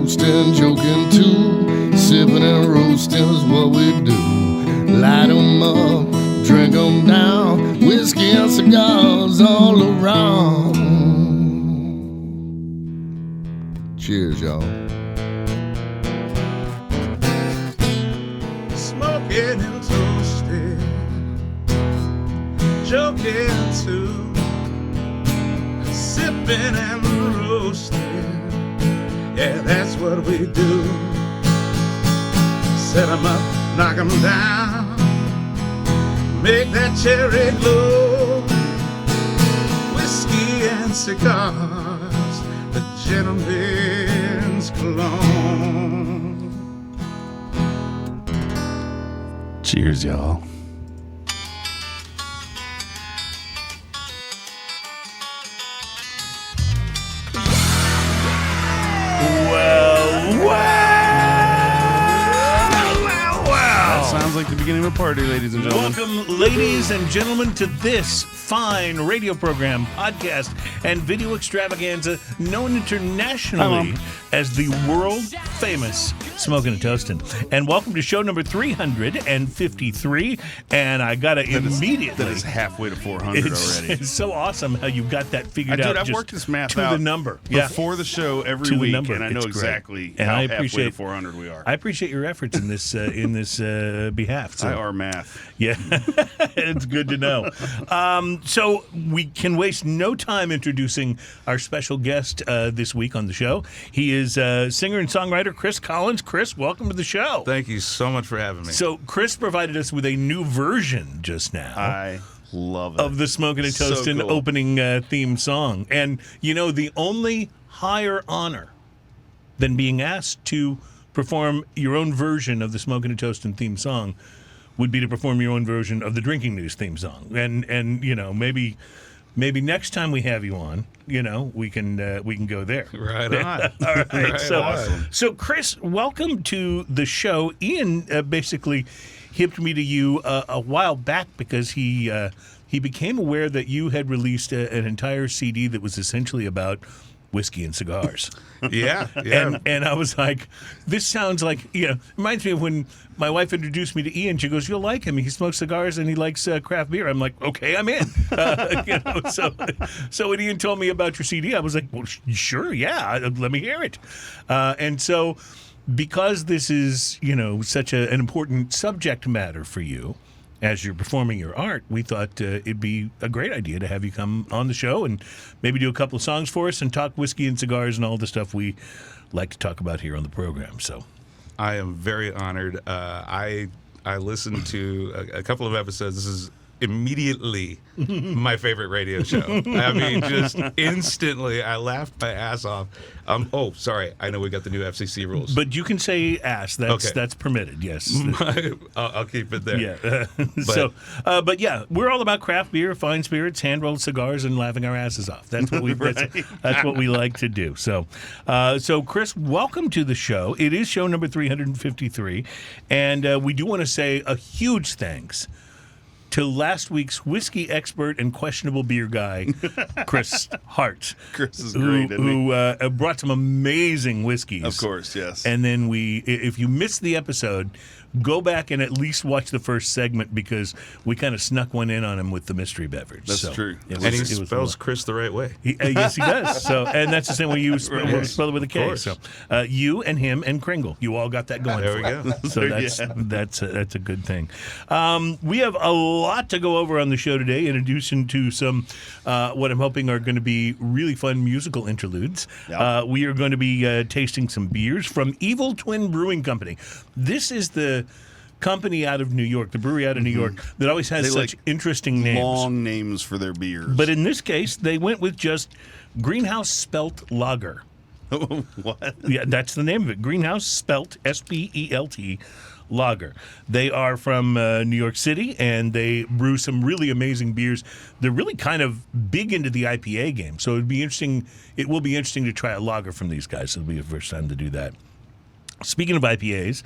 toasting, joking too. Sipping and roasting is what we do. Light 'em up, drink 'em down. Whiskey and cigars all around. Cheers, y'all. Smoking and toasting, joking too. Sipping and roasting, yeah, that's what we do. Set 'em up, knock 'em down, make that cherry glow. Whiskey and cigars, the gentleman's cologne. Cheers, y'all. Sounds like the beginning of a party, ladies and gentlemen. Welcome, ladies and gentlemen, to this fine radio program, podcast, and video extravaganza known internationally as the world-famous Smoking and Toasting. And welcome to show number 353. And I got to immediately... That is halfway to 400 already. It's so awesome how you got that figured out. Dude, I've just worked this math to out the number. before the show every To the week, number. and I know It's great. exactly And how I halfway appreciate- to 400 we are. I appreciate your efforts in this behalf. So. I are math. Yeah, it's good to know. So we can waste no time introducing our special guest this week on the show. He is singer and songwriter Kris Collins. Kris, welcome to the show. Thank you so much for having me. So Kris provided us with a new version just now. I love it. Of the Smoking and So Toasting cool. opening theme song. And, you know, the only higher honor than being asked to perform your own version of the Smoking and Toasting theme song would be to perform your own version of the Drinking News theme song. And you know, maybe next time we have you on, you know, we can go there. Right on. All right. Right on. So Kris, welcome to the show. Ian basically hipped me to you a while back because he became aware that you had released an entire CD that was essentially about whiskey and cigars. Yeah. And I was like, this sounds like, you know, reminds me of when my wife introduced me to Ian. She goes, you'll like him. He smokes cigars and he likes craft beer. I'm like, okay, I'm in. You know, so when Ian told me about your CD, I was like, well, sure, yeah, let me hear it. And so because this is, you know, such an important subject matter for you, as you're performing your art, we thought it'd be a great idea to have you come on the show and maybe do a couple of songs for us and talk whiskey and cigars and all the stuff we like to talk about here on the program. So, I am very honored. I listened to a couple of episodes. This is immediately my favorite radio show. I mean, just instantly, I laughed my ass off. Oh, sorry. I know we got the new FCC rules. but you can say ass. That's permitted. Yes. I'll keep it there. Yeah. But yeah, we're all about craft beer, fine spirits, hand rolled cigars, and laughing our asses off. That's what we. That's what we like to do. So, Kris, welcome to the show. It is show number 353, and we do want to say a huge thanks to last week's whiskey expert and questionable beer guy, Kris Hart. Kris is great, isn't he? Who brought some amazing whiskeys. Of course, yes. And then if you missed the episode, go back and at least watch the first segment because we kind of snuck one in on him with the mystery beverage. That's true. And he spells Kris the right way. Yes, he does. So, and that's the same way you spell it with a K. So, you and him and Kringle, you all got that going. There we go. So that's a good thing. We have a lot to go over on the show today, in addition to some what I'm hoping are going to be really fun musical interludes. Yep. We are going to be tasting some beers from Evil Twin Brewing Company. This is the company out of New York, the brewery out of New York, that always has such interesting names. Long names for their beers. But in this case, they went with just Greenhouse Spelt Lager. What? Yeah, that's the name of it. Greenhouse Spelt, Spelt Lager. They are from New York City, and they brew some really amazing beers. They're really kind of big into the IPA game, so it'd be interesting. It will be interesting to try a lager from these guys. It'll be the first time to do that. Speaking of IPAs,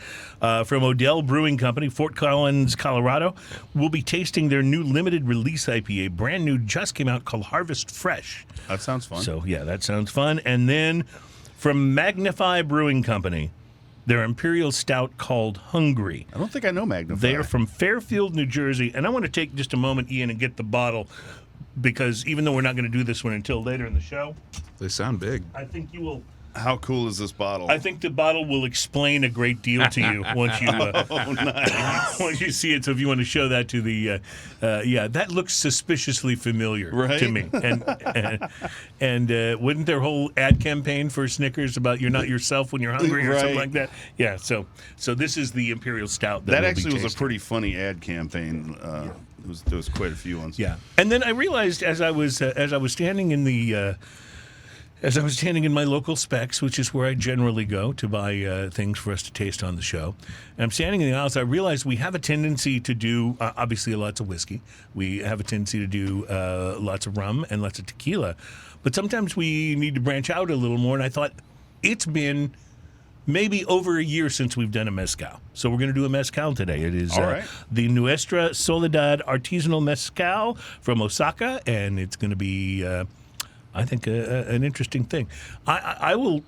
from Odell Brewing Company, Fort Collins, Colorado, we'll be tasting their new limited release IPA, brand new, just came out, called Harvest Fresh. That sounds fun. So, yeah, that sounds fun. And then from Magnify Brewing Company. Their Imperial Stout called Hungry. I don't think I know Magnify. They are from Fairfield, New Jersey. And I want to take just a moment, Ian, and get the bottle because even though we're not going to do this one until later in the show, They sound big. I think you will. How cool is this bottle? I think the bottle will explain a great deal to you once you nice. once you see it. So if you want to show that to the, that looks suspiciously familiar to me. And wouldn't their whole ad campaign for Snickers about you're not yourself when you're hungry or something like that? Yeah. So this is the Imperial Stout. That we'll actually was a tasting. pretty funny ad campaign. There was quite a few ones. Yeah. And then I realized as I was standing in the. As I was standing in my local Specs, which is where I generally go to buy things for us to taste on the show, and I'm standing in the aisles, I realized we have a tendency to do, obviously, lots of whiskey. We have a tendency to do lots of rum and lots of tequila. But sometimes we need to branch out a little more, and I thought it's been maybe over a year since we've done a Mezcal. So we're going to do a Mezcal today. It is All right. the Nuestra Soledad Artesanal Mezcal from Oaxaca, and it's going to be... I think an interesting thing. I will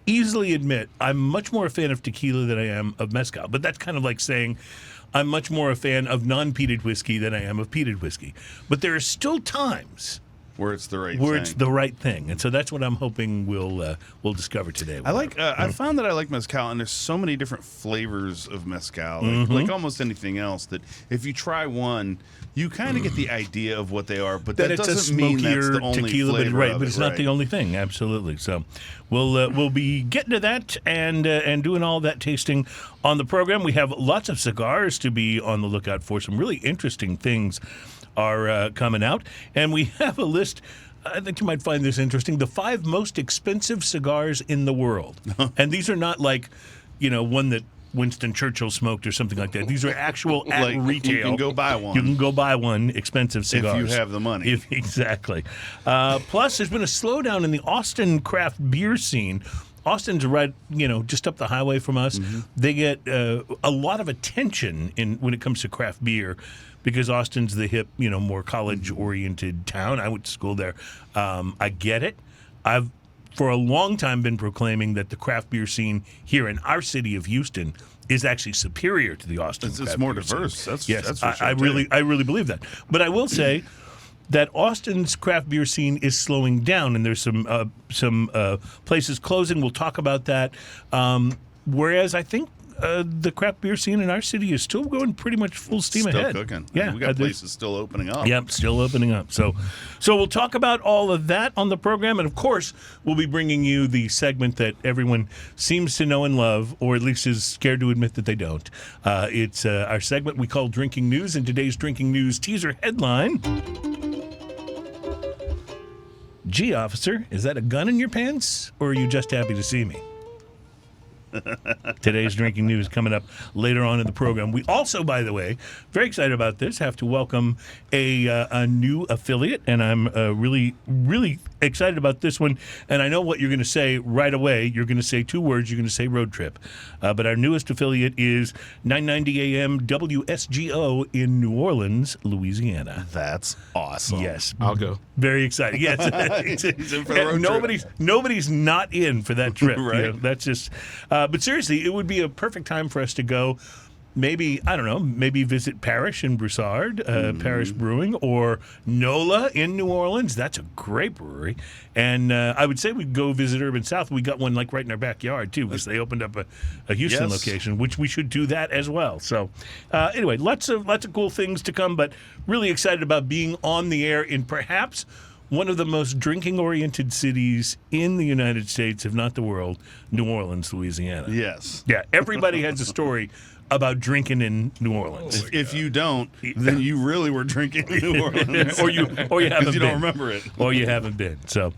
easily admit I'm much more a fan of tequila than I am of mezcal, but that's kind of like saying I'm much more a fan of non-peated whiskey than I am of peated whiskey. But there are still times Where it's the right where thing. it's the right thing, and so that's what I'm hoping we'll discover today. I found that I like mezcal, and there's so many different flavors of mezcal, like almost anything else. That if you try one, you kind of get the idea of what they are, but that it's a doesn't mean that's the smokier only tequila, flavor right? of But it, it's not the only thing. Absolutely. So we'll be getting to that and doing all that tasting on the program. We have lots of cigars to be on the lookout for. Some really interesting things are coming out, and we have a list. I think you might find this interesting. The 5 most expensive cigars in the world, and these are not like, one that Winston Churchill smoked or something like that. These are actual at Like, retail. you can go buy one. You can go buy one expensive cigars if you have the money. Exactly. Plus, there's been a slowdown in the Austin craft beer scene. Austin's right, just up the highway from us. Mm-hmm. They get a lot of attention when it comes to craft beer because Austin's the hip, more college-oriented town. I went to school there. I get it. I've, for a long time, been proclaiming that the craft beer scene here in our city of Houston is actually superior to the Austin. It's more beer scene. diverse. That's Yes, for sure. I really believe that. But I will say that Austin's craft beer scene is slowing down, and there's some places closing. We'll talk about that. Whereas I think the craft beer scene in our city is still going pretty much full steam Still ahead. cooking. Yeah, we got places still opening up. Yep, still opening up. So we'll talk about all of that on the program, and of course, we'll be bringing you the segment that everyone seems to know and love, or at least is scared to admit that they don't. It's our segment we call Drinking News, and today's Drinking News teaser headline: Gee, officer, is that a gun in your pants, or are you just happy to see me? Today's Drinking News coming up later on in the program. We also, by the way, very excited about this, have to welcome a new affiliate, and I'm really, really excited about this one. And I know what you're going to say right away. You're going to say 2 words. You're going to say road trip. But our newest affiliate is 990 AM WSGO in New Orleans, Louisiana. That's awesome. Yes. I'll go. Very excited. Yes. He's in for the road Nobody's not in for that trip. Right. That's just. But seriously, it would be a perfect time for us to go. Maybe, I don't know, maybe visit Parish in Broussard, Parish Brewing, or NOLA in New Orleans. That's a great brewery. And I would say we'd go visit Urban South. We got one like right in our backyard, too, because they opened up a Houston location, which we should do that as well. So anyway, lots of cool things to come, but really excited about being on the air in perhaps one of the most drinking-oriented cities in the United States, if not the world, New Orleans, Louisiana. Yes. Yeah, everybody has a story about drinking in New Orleans. If you don't, then you really were drinking in New Orleans. or you haven't Because you been. don't remember it. Or you haven't been. So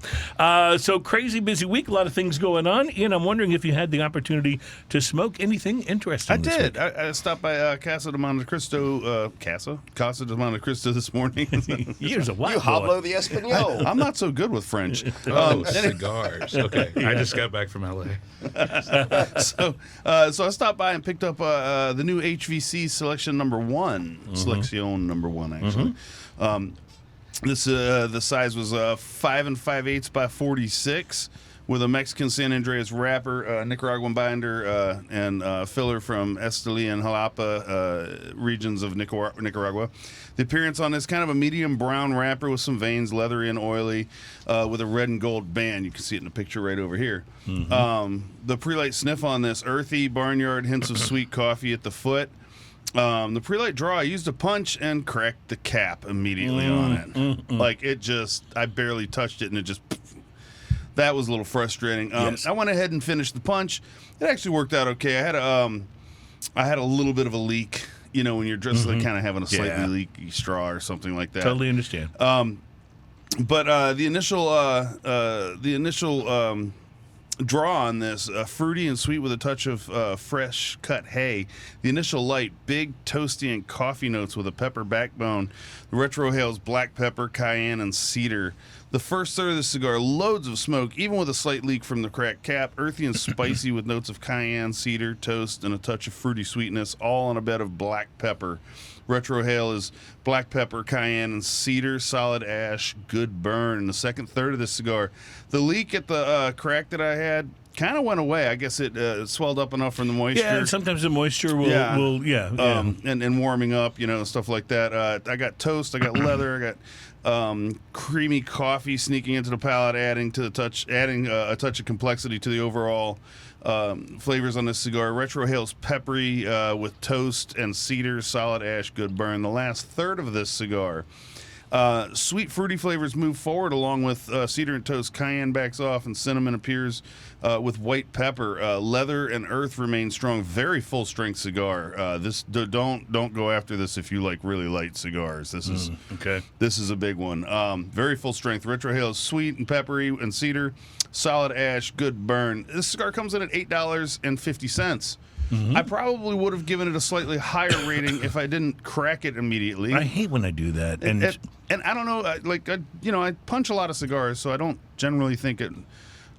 crazy busy week, a lot of things going on. Ian, I'm wondering if you had the opportunity to smoke anything interesting I this did. week. I stopped by Casa de Monte Cristo. Casa de Monte Cristo this morning. Years a while. You hablo the Espanol. I'm not so good with French. Cigars. Okay. I just got back from LA. So I stopped by and picked up the new HVC Selection number 1. Selection number 1, actually. This the size was 5 5/8 by 46. with a Mexican San Andreas wrapper, Nicaraguan binder, and filler from Esteli and Jalapa regions of Nicaragua. The appearance on this kind of a medium brown wrapper with some veins, leathery and oily, with a red and gold band. You can see it in the picture right over here. The pre-light sniff on this, earthy, barnyard, hints of sweet coffee at the foot. The pre-light draw, I used a punch and cracked the cap immediately on it. Like it just, I barely touched it and it just, that was a little frustrating. Yes. I went ahead and finished the punch. It actually worked out okay. I had a little bit of a leak, you know, when you're just like kind of having a slightly leaky straw or something like that. Totally understand. But the initial draw on this, fruity and sweet with a touch of fresh cut hay. The initial light, big, toasty, and coffee notes with a pepper backbone. The retrohales, black pepper, cayenne, and cedar. The first third of the cigar, loads of smoke, even with a slight leak from the cracked cap. Earthy and spicy with notes of cayenne, cedar, toast, and a touch of fruity sweetness, all on a bed of black pepper. Retrohale is black pepper, cayenne, and cedar, solid ash, good burn. In the second third of this cigar, the leak at the crack that I had kind of went away. I guess it swelled up enough from the moisture. Yeah, sometimes the moisture will, and warming up, you know, stuff like that. I got toast, I got leather, I got creamy coffee sneaking into the palate, adding a touch of complexity to the overall flavors on this cigar. Retrohale's peppery with toast and cedar, solid ash, good burn. The last third of this cigar, sweet fruity flavors move forward along with cedar and toast. Cayenne backs off and cinnamon appears with white pepper. Leather and earth remain strong. Very full strength cigar. Don't go after this if you like really light cigars. This is a big one. Very full strength. Retrohale is sweet and peppery and cedar, solid ash, good burn. This cigar comes in at $8.50. I probably would have given it a slightly higher rating if I didn't crack it immediately. I hate when I do that. And I don't know, I punch a lot of cigars, so I don't generally think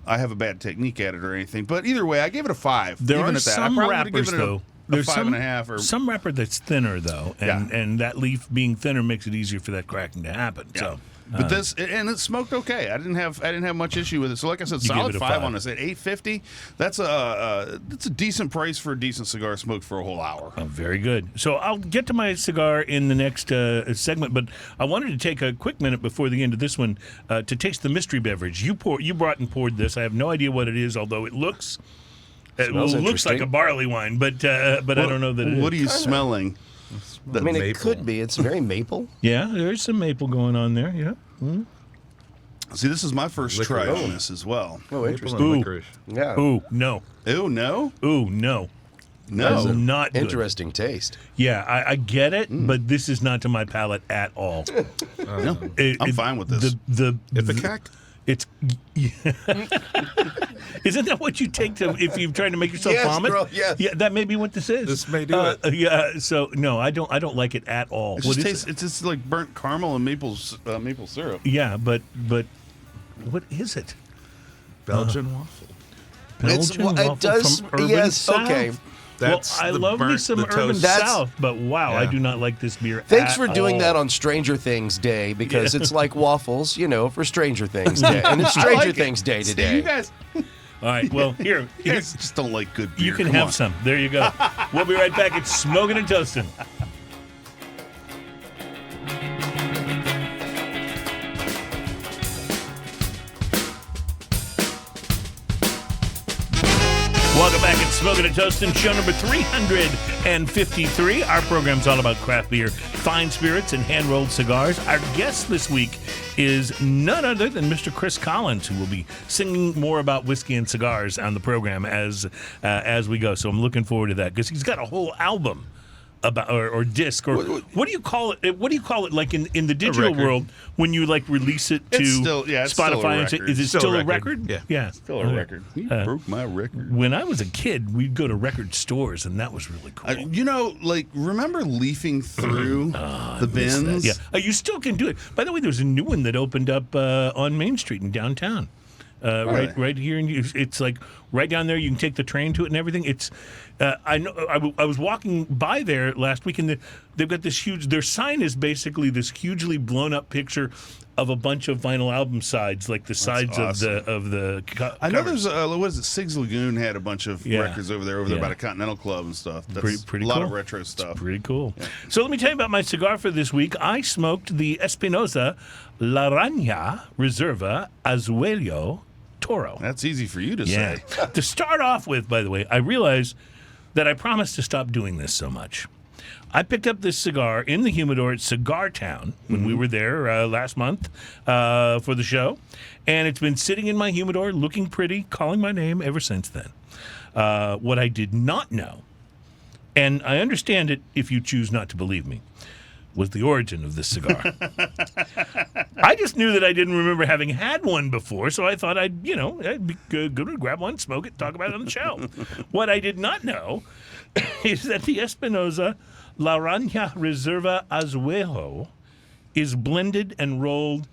I have a bad technique at it or anything. But either way, I gave it a 5. There even are at that. some I probably wrappers, would have given it though. There's 5.5 or some wrapper that's thinner, though, and that leaf being thinner makes it easier for that cracking to happen. Yeah. So. But this, and it smoked okay. I didn't have much issue with it. So like I said, solid 5 on this at $8.50. That's a decent price for a decent cigar smoked for a whole hour. Oh, very good. So I'll get to my cigar in the next segment, but I wanted to take a quick minute before the end of this one to taste the mystery beverage. You brought and poured this. I have no idea what it is, although it looks like a barley wine, but I don't know that it is. What are you smelling? I mean, it maple. could be. It's very maple. Yeah, there's some maple going on there. Yeah. Mm. See, this is my first try on this as well. Oh, Maple interesting. and licorice. Yeah. Ooh, no. Ooh, no? Ooh, no. No. Not good. Interesting taste. Yeah, I get it, but this is not to my palate at all. No, I'm fine with this. Ipecac? It's isn't that what you take to if you're trying to make yourself Yes, vomit? girl, yes. Yeah, that may be what this is. This may do it. Yeah. So no, I don't like it at all. It just tastes, it's just like burnt caramel and maple syrup. Yeah, but what is it? Belgian waffle. Belgian waffle it does. from Urban Yes. South? Okay. That's well, I the love me burnt- some the Urban toast. South, but wow, I Yeah. do not like this beer. Thanks at for doing all. that on Stranger Things Day because it's like waffles, for Stranger Things Day, and it's Stranger like it. Things Day See, today. you guys All right, well here just don't like good beer. you can Come have on. some. There you go. We'll be right back. It's Smoking and Toasting. Welcome back. It's Smoking and Toasting, show number 353. Our program's all about craft beer, fine spirits, and hand-rolled cigars. Our guest this week is none other than Mr. Kris Collins, who will be singing more about whiskey and cigars on the program as we go. So I'm looking forward to that because he's got a whole album about or disc or what do you call it? What do you call it? Like in the digital record. world, when you like release it to It's still a Spotify, record. is it still a record? Yeah. Still a record. You broke my record. When I was a kid, we'd go to record stores, and that was really cool. Remember leafing through the bins? Yeah, you still can do it. By the way, there's a new one that opened up on Main Street in downtown. Right here, it's like right down there. You can take the train to it and everything. It's I know. I was walking by there last week, and they've got this huge. Their sign is basically this hugely blown up picture of a bunch of vinyl album sides, like the sides awesome. of the. I know covers. there's what is it? Sigs Lagoon had a bunch of Yeah. records over there by the Continental Club and stuff. That's Pretty a lot cool. of retro stuff. Pretty cool. So let me tell you about my cigar for this week. I smoked the Espinosa La Raña Reserva Azuelo Toro. That's easy for you to Yeah. say. To start off with, by the way, I realized that I promised to stop doing this so much. I picked up this cigar in the humidor at Cigar Town when we were there last month for the show, and it's been sitting in my humidor, looking pretty, calling my name ever since then. What I did not know, and I understand it if you choose not to believe me, was the origin of this cigar. I just knew that I didn't remember having had one before, so I thought I'd be good to grab one, smoke it, talk about it on the show. What I did not know is that the Espinosa La Raña Reserva Azuelo is blended and rolled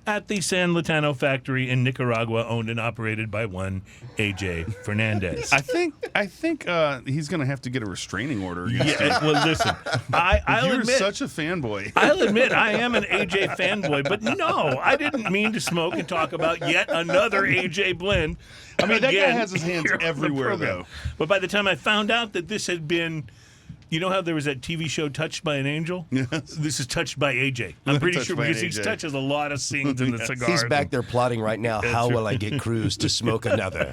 at the San Latano factory in Nicaragua, owned and operated by one A.J. Fernandez. I think he's going to have to get a restraining order. Against Yeah, well, listen, I'll You're admit, such a fanboy. I'll admit I am an AJ fanboy, but no, I didn't mean to smoke and talk about yet another AJ blend. I mean, that guy Again, has his hands here on the everywhere, program. though. But by the time I found out that this had been, you know how there was that TV show Touched by an Angel? Yes. This is Touched by AJ. I'm pretty Touched sure by an because he AJ. touches a lot of scenes in the cigar. He's back there plotting right now. How will I get Cruz to smoke another?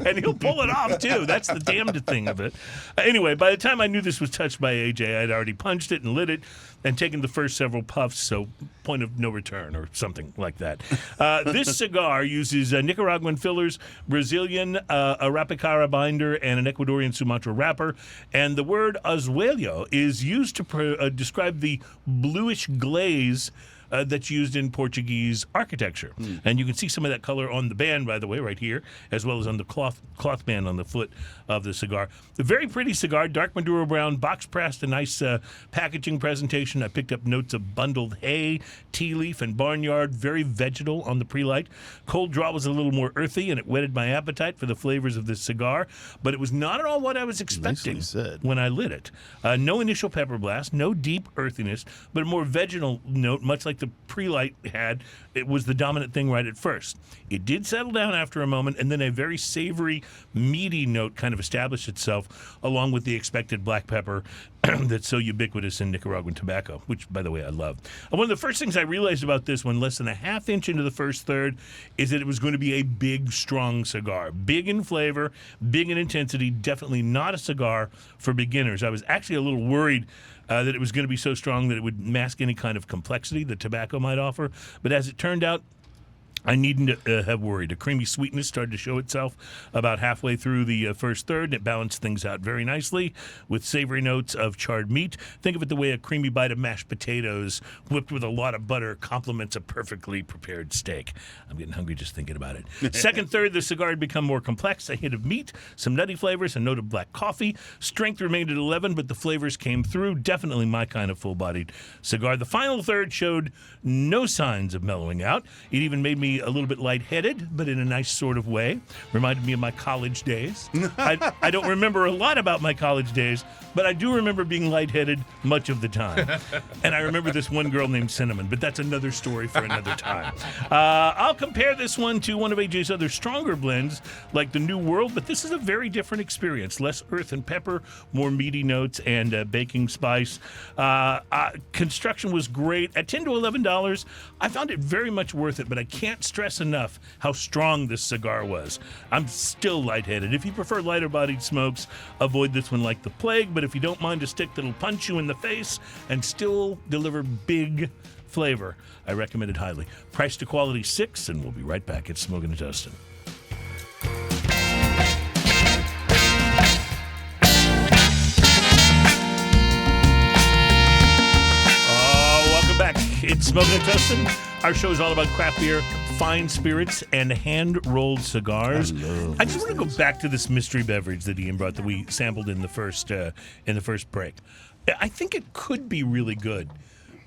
And he'll pull it off, too. That's the damned thing of it. Anyway, by the time I knew this was Touched by AJ, I'd already punched it and lit it and taken the first several puffs, so point of no return or something like that. This cigar uses Nicaraguan fillers, Brazilian Arapicara binder, and an Ecuadorian Sumatra wrapper. And the word azuelo is used to describe the bluish glaze that's used in Portuguese architecture. And you can see some of that color on the band, by the way, right here, as well as on the cloth band on the foot of the cigar. A very pretty cigar, dark Maduro brown, box pressed, a nice packaging presentation. I picked up notes of bundled hay, tea leaf, and barnyard, very vegetal on the pre-light. Cold draw was a little more earthy, and it whetted my appetite for the flavors of this cigar, but it was not at all what I was expecting said. when I lit it. No initial pepper blast, no deep earthiness, but a more vegetal note, much like the pre-light had. It was the dominant thing right at first. It did settle down after a moment, and then a very savory, meaty note kind of established itself, along with the expected black pepper that's so ubiquitous in Nicaraguan tobacco, which, by the way, I love. One of the first things I realized about this one, less than a half inch into the first third, is that it was going to be a big, strong cigar. Big in flavor, big in intensity, definitely not a cigar for beginners. I was actually a little worried that it was going to be so strong that it would mask any kind of complexity that tobacco might offer. But as it turned out, I needn't have worried. A creamy sweetness started to show itself about halfway through the first third, and it balanced things out very nicely with savory notes of charred meat. Think of it the way a creamy bite of mashed potatoes whipped with a lot of butter complements a perfectly prepared steak. I'm getting hungry just thinking about it. Second third, the cigar had become more complex. A hint of meat, some nutty flavors, a note of black coffee. Strength remained at 11, but the flavors came through. Definitely my kind of full-bodied cigar. The final third showed no signs of mellowing out. It even made me a little bit lightheaded, but in a nice sort of way. Reminded me of my college days. I don't remember a lot about my college days, but I do remember being lightheaded much of the time. And I remember this one girl named Cinnamon, but that's another story for another time. I'll compare this one to one of AJ's other stronger blends, like the New World, but this is a very different experience. Less earth and pepper, more meaty notes, and baking spice. Construction was great. At $10 to $11, I found it very much worth it, but I can't stress enough how strong this cigar was. I'm still lightheaded. If you prefer lighter-bodied smokes, avoid this one like the plague, but if you don't mind a stick that'll punch you in the face and still deliver big flavor, I recommend it highly. Price to quality 6, and we'll be right back at Smoking and Toasting. Welcome back. It's Smoking and Toasting. Our show is all about craft beer, fine spirits, and hand-rolled cigars. I just want to go back to this mystery beverage that Ian brought that we sampled in the first break. I think it could be really good,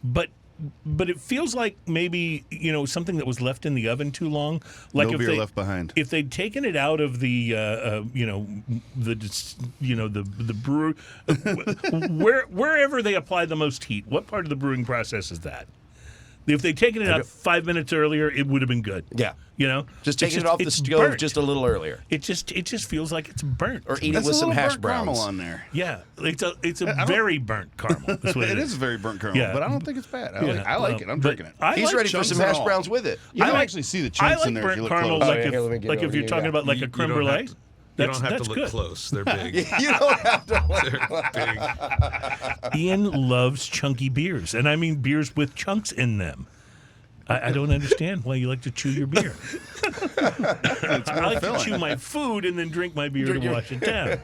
but it feels like maybe something that was left in the oven too long. Like No beer left behind. If they'd taken it out of the brewer, wherever they apply the most heat, what part of the brewing process is that? If they'd taken it out 5 minutes earlier, it would have been good. Yeah. You know, Just It's taking it off the it's stove burnt. just a little earlier. It just feels like it's burnt. Or eat it That's with a some little hash burnt caramel browns. on there. Yeah, it's a very burnt caramel. That's what It is a very burnt caramel, Yeah. but I don't think it's bad. Yeah. I like it. I'm But drinking it. I He's like ready for chunks some and hash all. browns with it. You I can like- actually see the I chunks like in there if burnt you look caramel close. Oh, yeah, here, let me get like it if over you're here, talking yeah. about like a You creme don't have brulee. to- You don't have that's to look good. close. They're big. You don't have to. They're big. Ian loves chunky beers, and I mean beers with chunks in them. I don't understand why you like to chew your beer. I like to chew my food and then drink my beer to wash it down.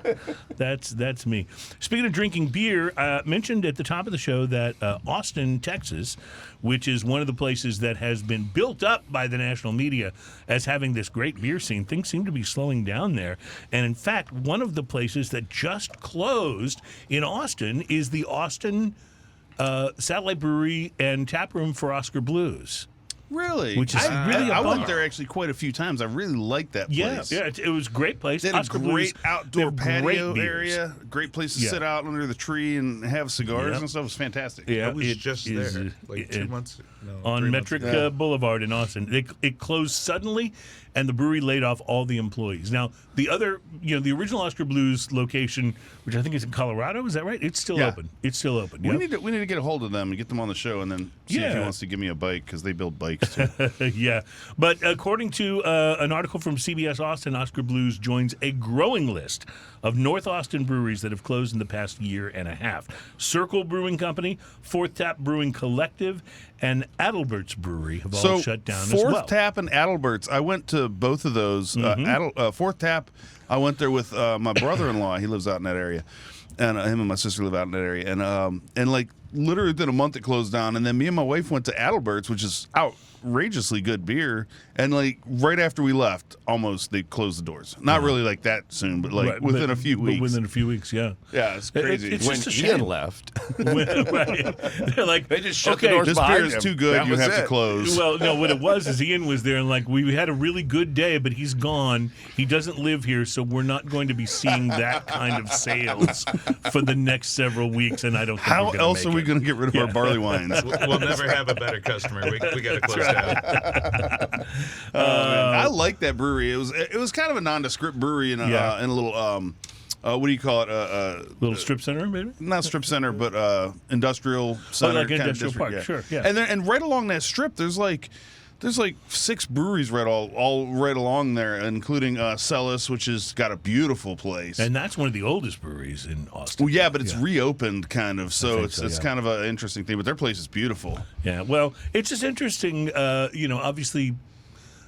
That's me. Speaking of drinking beer, mentioned at the top of the show that Austin, Texas, which is one of the places that has been built up by the national media as having this great beer scene, things seem to be slowing down there. And in fact, one of the places that just closed in Austin is the Austin Satellite Brewery and Tap Room for Oscar Blues. Really? Which is really a I went bummer. there actually quite a few times. I really liked that place. Yeah, it was a great place. They had Oscar a Blues, great they outdoor have great patio beers. area, great place to Yeah. sit out under the tree and have cigars Yep. and stuff. It was fantastic. Yeah, I was it just is, there like 2 months on 3 months Metric ago. Boulevard in Austin. It closed suddenly, and the brewery laid off all the employees. Now, the other, the original Oscar Blues location, which I think is in Colorado, is that right? It's still Yeah. open. It's still open. We Yep. need to get a hold of them and get them on the show, and then see if he Yeah. wants to give me a bike because they build bikes too. Yeah, but according to an article from CBS Austin, Oscar Blues joins a growing list of North Austin breweries that have closed in the past year and a half. Circle Brewing Company, Fourth Tap Brewing Collective, and Adalbert's Brewery have all shut down as well. Fourth Tap and Adalbert's, I went to both of those. Fourth Tap, I went there with my brother-in-law. He lives out in that area, and him and my sister live out in that area. And like literally within a month it closed down. And then me and my wife went to Adalbert's, which is outrageously good beer. And like right after we left, almost they closed the doors. Not really like that soon, but like Right, within a few but weeks. within a few weeks, yeah. Yeah, it's crazy. It's When just a Ian shame. left, Right. They're like, they just shut okay, the doors This behind beer is him. too good. That You was have to it. close. Well, no, what it was is Ian was there and like, we had a really good day, but he's gone. He doesn't live here, so we're not going to be seeing that kind of sales for the next several weeks, and I don't think How we're gonna else are make we it. going to get rid of our barley wines? We'll never have a better customer. We got to close down. I like that brewery. It was kind of a nondescript brewery in a, Yeah. in a little what do you call it? Little strip center, maybe? Not strip center, but industrial center. like kind of industrial district, park, sure, yeah. And right along that strip, there's like 6 breweries all right along there, including Celis, which has got a beautiful place. And that's one of the oldest breweries in Austin. well, yeah, but it's reopened kind of, so think it's so, it's yeah. kind of an interesting thing. But their place is beautiful. Yeah, well, it's just interesting, obviously,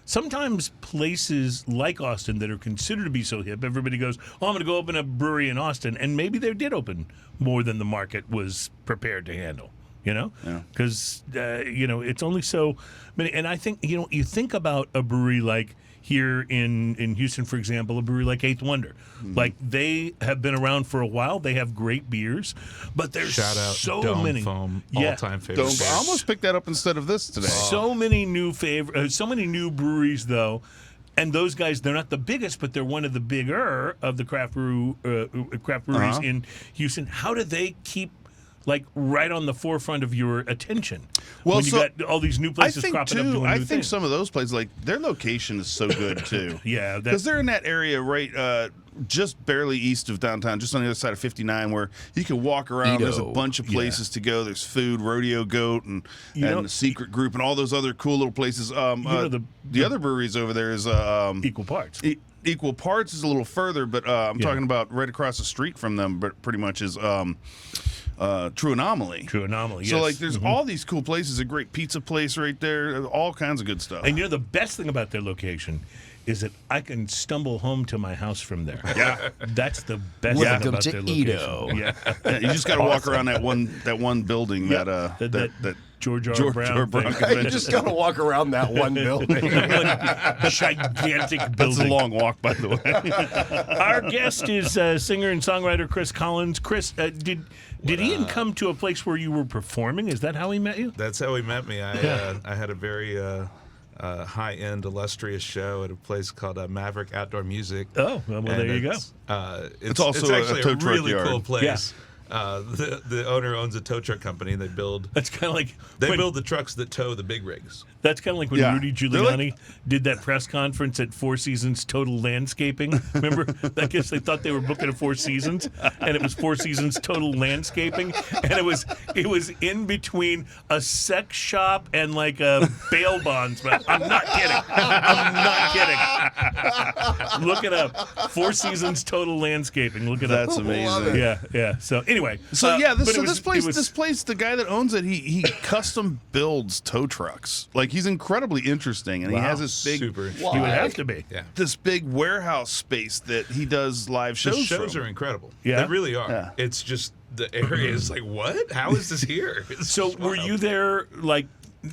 sometimes places like Austin that are considered to be so hip, everybody goes, oh, I'm going to go open a brewery in Austin. And maybe they did open more than the market was prepared to handle, Because, it's only so many. And I think, you think about a brewery like here in Houston, for example, a brewery like Eighth Wonder. Mm-hmm. Like, they have been around for a while. They have great beers. But there's Shout out so Dome many. Foam, Yeah. all-time favorite. Don't, beer. I almost picked that up instead of this today. So many new so many new breweries though, and those guys, they're not the biggest, but they're one of the bigger of the craft breweries in Houston. How do they keep like right on the forefront of your attention Well, when you so got all these new I places think cropping up too. doing I new think things? some of those places, like their location is so good too. Yeah, because they're in that area right, just barely east of downtown, just on the other side of 59, where you can walk around. There's a Edo. bunch of places to go. There's food, Rodeo Goat, and the Secret Group, and all those other cool little places. The other breweries over there is equal parts. Equal Parts is a little further, but I'm talking about right across the street from them. But pretty much is. True Anomaly. True Anomaly. So yes. like, there's all these cool places. A great pizza place right there. All kinds of good stuff. And the best thing about their location is that I can stumble home to my house from there. Yeah. That's the best Welcome thing about to their location. Edo. Yeah. Yeah, you just got to walk around that one building that George R. George Brown R. Brown thing. convention. You just got to walk around that one building. Gigantic That's a building. long walk, by the way. Our guest is singer and songwriter Kris Collins. Kris, did Ian come to a place where you were performing? Is that how he met you? That's how he met me. I had a very high-end, illustrious show at a place called Maverick Outdoor Music. Oh, well, there you go. It's also a actually tow a truck really yard. cool place. The owner owns a tow truck company. They build That's kind of like build the trucks that tow the big rigs. That's kind of like when Yeah. Rudy Giuliani did that press conference at Four Seasons Total Landscaping. Remember? I guess they thought they were booking a Four Seasons, and it was Four Seasons Total Landscaping, and it was in between a sex shop and like a bail bondsman. I'm not kidding. Look it up. Four Seasons Total Landscaping. Look it up. That's amazing. Yeah. So anyway, This place, the guy that owns it, he custom builds tow trucks. Like, he's incredibly interesting, and he has this big, Super. he would have to be. Yeah. this big warehouse space that he does live The shows. shows from. are incredible. Yeah? They really are. Yeah. It's just the area is like, what? How is this here? It's So just were wild. you there, like,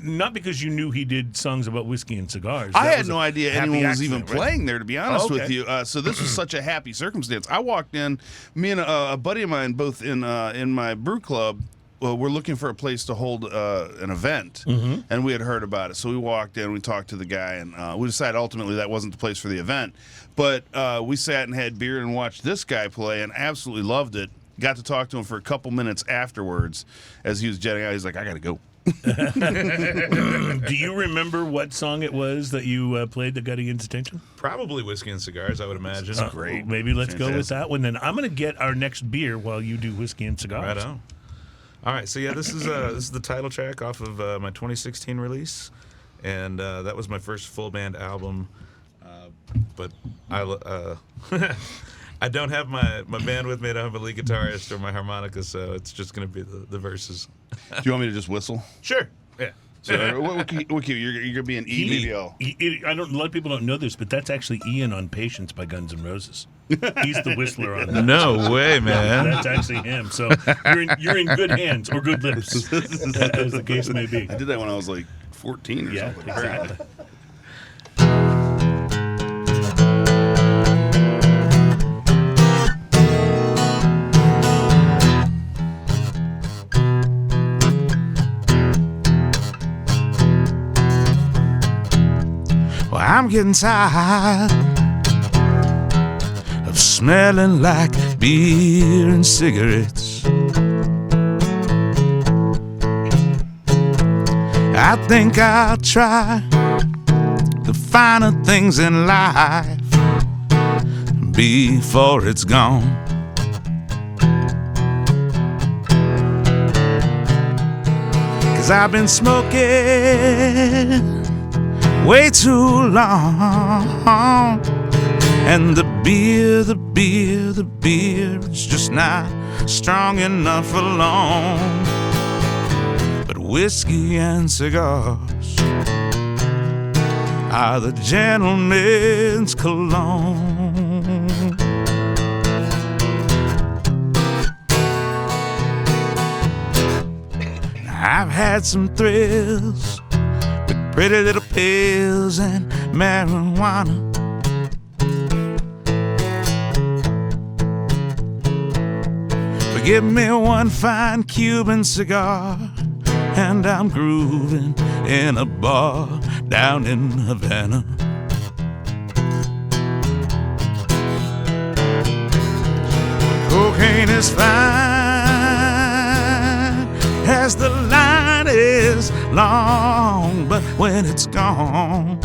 not because you knew he did songs about whiskey and cigars? I That had was no a idea happy anyone was even accident, right? playing there, to be honest Oh, okay. with you. So this was such a happy circumstance. I walked in, me and a buddy of mine, both in my brew club. Well, we're looking for a place to hold an event, and we had heard about it. So we walked in, we talked to the guy, and we decided ultimately that wasn't the place for the event. But we sat and had beer and watched this guy play, and absolutely loved it. Got to talk to him for a couple minutes afterwards as he was jetting out. He's like, I got to go. Do you remember what song it was that you played that got Ian's attention? Probably whiskey and cigars, I would imagine. great. Maybe let's go with Fantastic. that one then. I'm going to get our next beer while you do whiskey and cigars. Right on. All right, so yeah, this is the title track off of my 2016 release, and that was my first full band album. But I I don't have my band with me. I don't have a lead guitarist or my harmonica, so it's just going to be the verses. Do you want me to just whistle? Sure. Yeah. So what key? You're going to be an E, maybe L. I don't. A lot of people don't know this, but that's actually Ian on Patience by Guns N' Roses. He's the whistler on that. No way, man. That's actually him. So you're in good hands or good lips, as the case may be. I did that when I was like 14 or Yeah, something. exactly. Well, I'm getting tired of smelling like beer and cigarettes. I think I'll try the finer things in life before it's gone. Cause I've been smoking way too long, and the beer is just not strong enough alone. But whiskey and cigars are the gentleman's cologne. I've had some thrills, pretty little pills and marijuana. But give me one fine Cuban cigar and I'm grooving in a bar down in Havana. Cocaine is fine as the line is long, but when it's gone,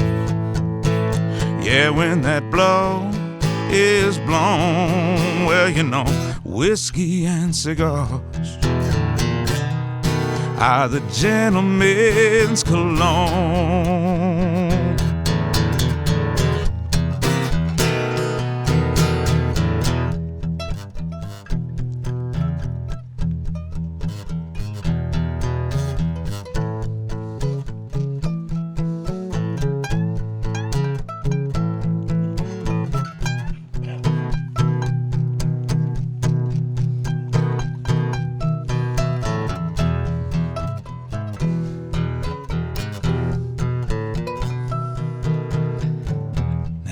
yeah, when that blow is blown, well, you know, whiskey and cigars are the gentleman's cologne.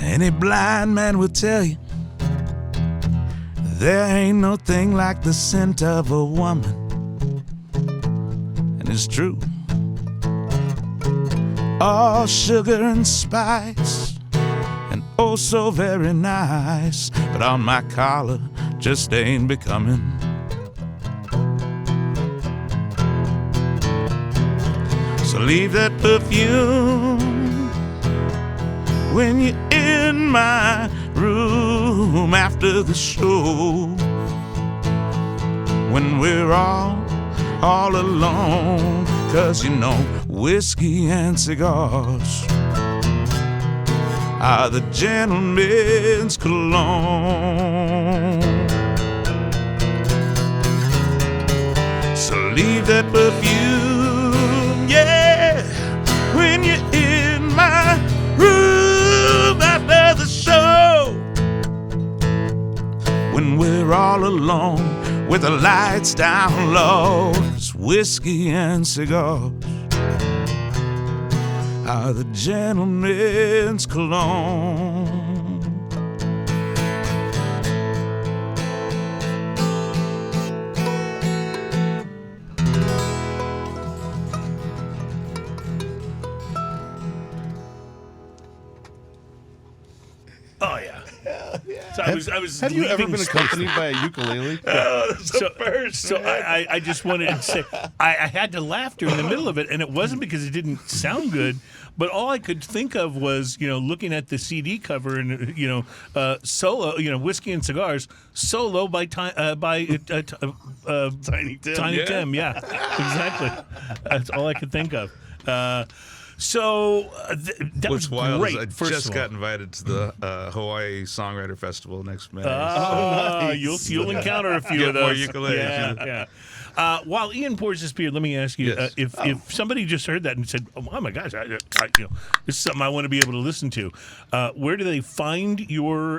Any blind man will tell you there ain't no thing like the scent of a woman. And it's true. All sugar and spice, and oh so very nice, but on my collar just ain't becoming. leave that perfume when you're in my room after the show, when we're all alone, 'cause you know whiskey and cigars are the gentleman's cologne. So leave that perfume, yeah, when you're in my room after the show, when we're all alone with the lights down low. It's whiskey and cigars are the gentleman's cologne. Oh yeah. So I was. Have you ever leaving been space. accompanied by a ukulele? So I just wanted to say I had to laugh during the middle of it, and it wasn't because it didn't sound good, but all I could think of was looking at the CD cover and solo Whiskey and Cigars solo by Tiny Tim. Tiny Tim, yeah, exactly. That's all I could think of. That What's was wild great. is I first just of all. got invited to the Hawaii Songwriter Festival next May. Nice. You'll encounter a few Get of more those. ukuleles, Yeah. While Ian pours his beer, let me ask you: Yes. if somebody just heard that and said, "Oh my gosh, this is something I want to be able to listen to," where do they find your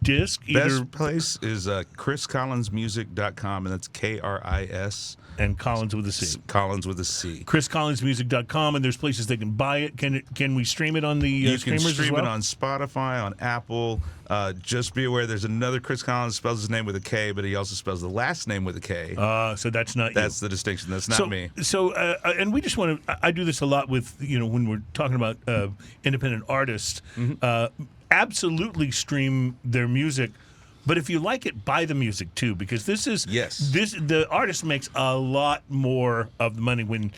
disc? Best place is KrisCollinsmusic.com, and that's KRIS. And Collins with a C. Collins with a C. KrisCollinsmusic.com, and there's places they can buy it. Can we stream it on the You can streamers as stream well? it on Spotify, on Apple. Just be aware, there's another Chris Collins, spells his name with a K, but he also spells the last name with a K. So that's not That's you. the distinction. That's not me. So, and we just want to. I do this a lot with when we're talking about independent artists. Absolutely stream their music, but if you like it, buy the music too, because the artist makes a lot more of the money when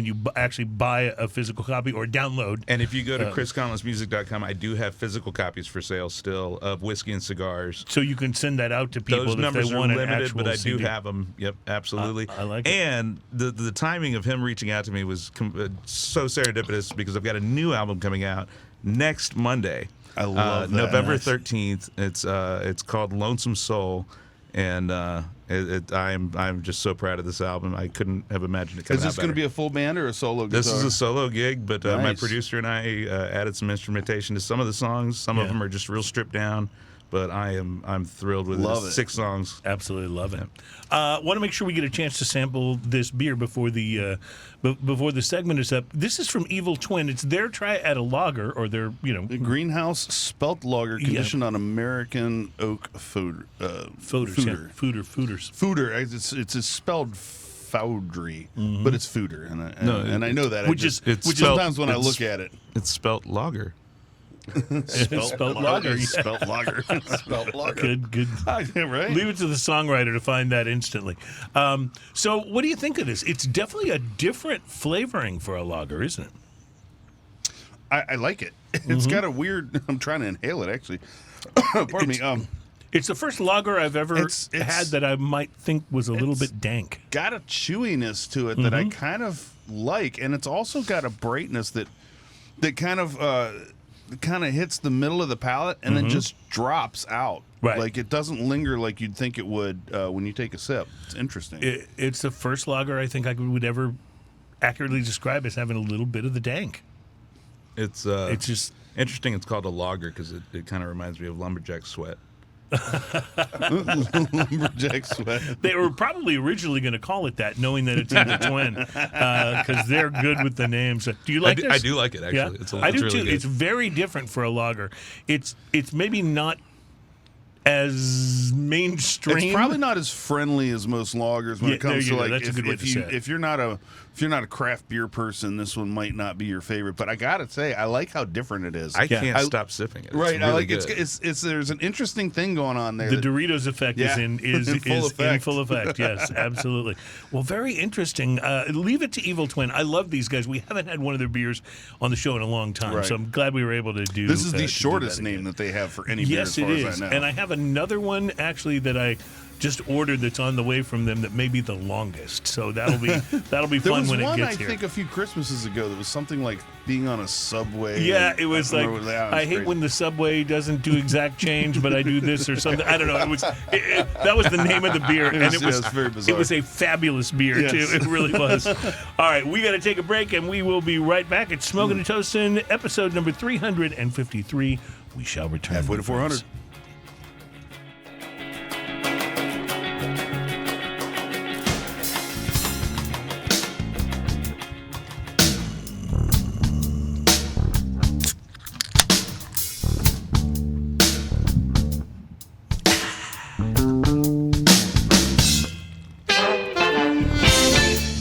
you actually buy a physical copy or download. And if you go to KrisCollinsmusic.com, I do have physical copies for sale still of Whiskey and Cigars. So you can send that out to people Those if numbers they are want an limited, actual but I do CD. have them. Yep, absolutely. I like it. And the timing of him reaching out to me was so serendipitous because I've got a new album coming out next Monday. I love that. November Nice. 13th. It's called Lonesome Soul, and I'm just so proud of this album. I couldn't have imagined it coming Is this out going to better. be a full band or a solo guitar? This is a solo gig, but my Nice. producer and I added some instrumentation to some of the songs. Some of them are just real stripped down, but I'm thrilled with Love it. it. 6 songs. Absolutely love it. Want to make sure we get a chance to sample this beer before the segment is up. This is from Evil Twin. It's their try at a lager, or their The Greenhouse Spelt Lager, conditioned on American oak foeder. fooders. Foeder. It's spelled foudry, but it's foeder, and I know that. Which is sometimes when I it's- look at it, It's spelt lager. Spelt lager. Yeah. Spelt lager, spelt lager. Good. Yeah, right. Leave it to the songwriter to find that instantly. So, what do you think of this? It's definitely a different flavoring for a lager, isn't it? I like it. It's got a weird. I'm trying to inhale it actually. Pardon me. It's the first lager I've ever It's- had that I might think was a little bit dank. Got a chewiness to it that I kind of like, and it's also got a brightness that kind of hits the middle of the palate and then just drops out. Right. Like it doesn't linger like you'd think it would when you take a sip. It's interesting. It's the first lager I think I would ever accurately describe as having a little bit of the dank. It's just interesting. It's called a lager because it kind of reminds me of lumberjack sweat. Lumberjack sweat. they were probably originally going to call it that, knowing that it's Evil Twin, because they're good with the names. Do you like this? I do like it, actually. Yeah, It's I do really too. good. It's very different for a lager. It's maybe not as mainstream. It's probably not as friendly as most lagers when it comes to like That's a good way to say it. if you're not a craft beer person, this one might not be your favorite. But I gotta say, I like how different it is. I can't stop sipping it. It's Right, I really like good. it's there's an interesting thing going on there. The Doritos effect is in full effect. Yes, absolutely. Well, very interesting. Leave it to Evil Twin. I love these guys. We haven't had one of their beers on the show in a long time, Right. so I'm glad we were able to do. This is the to do shortest that name again. that they have for any beer, Yes, as it far is. as I know. And I have another one actually that I just ordered that's on the way from them that may be the longest. So that'll be there fun was when one, it gets I here. think, a few Christmases ago that was something like being on a subway. Yeah, and it was I like, remember that. I hate when the subway doesn't do exact change, but I do this or something. I don't know. That was the name of the beer, and it was very bizarre. It was a fabulous beer, Yes. too. It really was. All right, we got to take a break, and we will be right back. It's Smoking and Toasting, episode number 353. We shall return. Halfway to 400.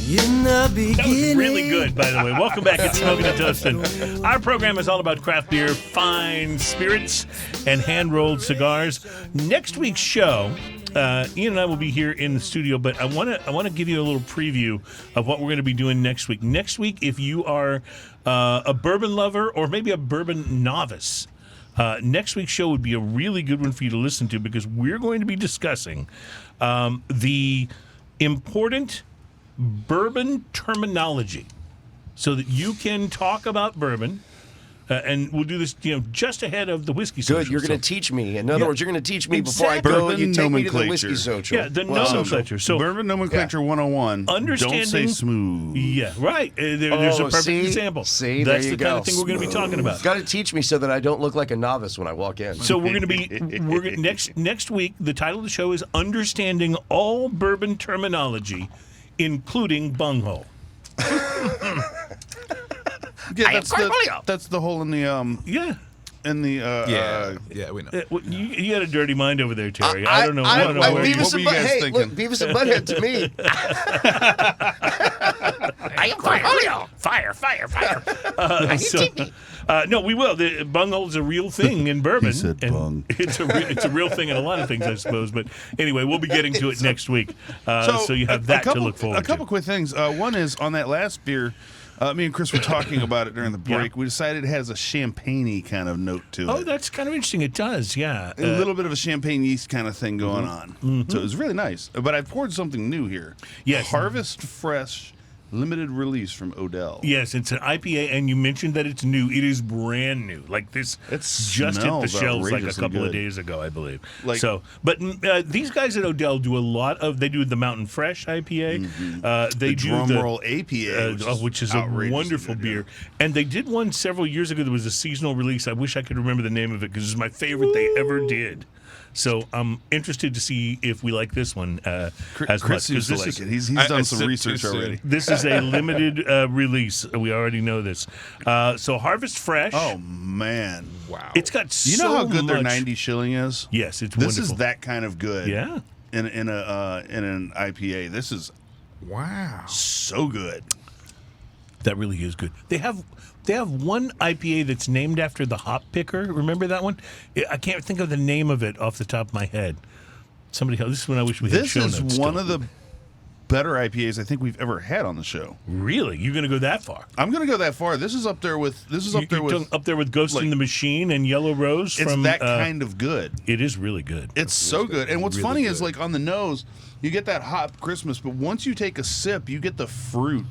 That was really good, by the way. Welcome back at Smoking and Toasting. Our program is all about craft beer, fine spirits, and hand-rolled cigars. Next week's show, Ian and I will be here in the studio, but I want to give you a little preview of what we're going to be doing next week. Next week, if you are a bourbon lover or maybe a bourbon novice, next week's show would be a really good one for you to listen to because we're going to be discussing the important bourbon terminology so that you can talk about bourbon. And we'll do this, just ahead of the whiskey social. Good, you're going to teach me. In other words, you're going to teach me before I Exactly. go and you take me to the Nomenclature. whiskey social. Yeah, the Well, nomenclature. So, Bourbon Nomenclature 101. Understanding- Don't say smooth. yeah, right. There's a perfect see? example. See, That's there you the kind go. of thing we're going to be talking about. Got to teach me so that I don't look like a novice when I walk in. So we're going to be next week. The title of the show is "Understanding All Bourbon Terminology, Including Bunghole." Yeah, that's the hole in the Yeah. Yeah, we know. You got a dirty mind over there, Terry. I don't know. I don't know where Beavis you- and Butt- hey, look, Beavis and Butthead to me. I am fire. No, we will. The bunghole is a real thing in bourbon. He said and bung. It's a real thing in a lot of things, I suppose. But anyway, we'll be getting to it next week. So you have that to look forward to. A couple quick things. One is on that last beer. Me and Chris were talking about it during the break. Yeah. We decided it has a champagne-y kind of note to it. Oh, that's kind of interesting. It does, yeah. A little bit of a champagne yeast kind of thing going on. So it was really nice. But I poured something new here. Yes. Harvest Fresh limited release from Odell. Yes, it's an IPA, and you mentioned that it's new. It is brand new. Like this, It just hit the smells shelves like a outrageously couple of good. days ago, I believe. Like- But these guys at Odell do a lot of. They do the Mountain Fresh IPA. They The do Drum the Roll APA, which is a outrageously wonderful good, beer. yeah. And they did one several years ago that was a seasonal release. I wish I could remember the name of it because it's my favorite they ever did. So I'm interested to see if we like this one as Chris much. seems to like it. He's I done some sipped research too soon. already. This is a limited release. We already know this. So Harvest Fresh. Oh man! Wow. It's got You know how good their much- 90 shilling is? Yes, it's This wonderful. is that kind of good. Yeah. In an IPA, this is wow. so good. That really is good. They have one IPA that's named after the hop picker. Remember that one? I can't think of the name of it off the top of my head. Somebody else. This is when I wish we had This show is notes one still. of the better IPAs I think we've ever had on the show. Really? You're going to go that far? I'm going to go that far. This is up there with Up there with Ghost in like- the Machine and Yellow Rose. it's from that kind of good. It is really good. It's so good. And what's Really funny is good. like on the nose, you get that hot Christmas, but once you take a sip, you get the fruit.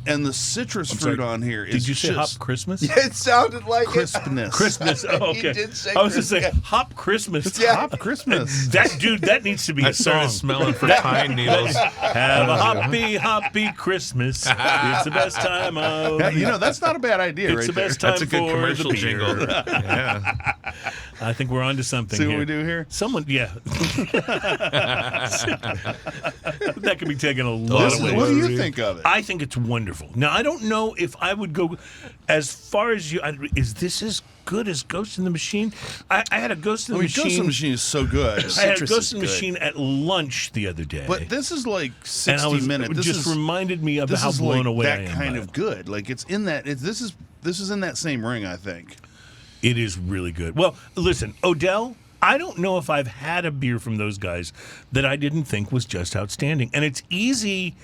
And the citrus fruit sorry. on here is Did you say Hop just Christmas? It sounded like crispness. Christmas. Oh, He okay. did say I was just Christmas. saying Hop Christmas. Yeah. Hop Christmas. That needs to be I a song. started smelling for pine needles. Have a hoppy Christmas. It's the best time of. Yeah, that's not a bad idea It's right the there. best time That's a good for commercial the beer. jingle. Yeah. I think we're on to something See here. what we do here? Someone, yeah. That could be taken a lot of ways. What do you think of it? I think it's wonderful. Now, I don't know if I would go as far as you. Is this as good as Ghost in the Machine? I had a Ghost in the Machine. Ghost in the Machine is so good. I had a Citrus Ghost is in the good. Machine at lunch the other day. But this is like and 60 I was, minutes. It This just is, reminded me of this how is blown like away I that am kind by of it. good. Like it's in that. This is in that same ring, I think. It is really good. Well, listen, Odell, I don't know if I've had a beer from those guys that I didn't think was just outstanding. And it's easy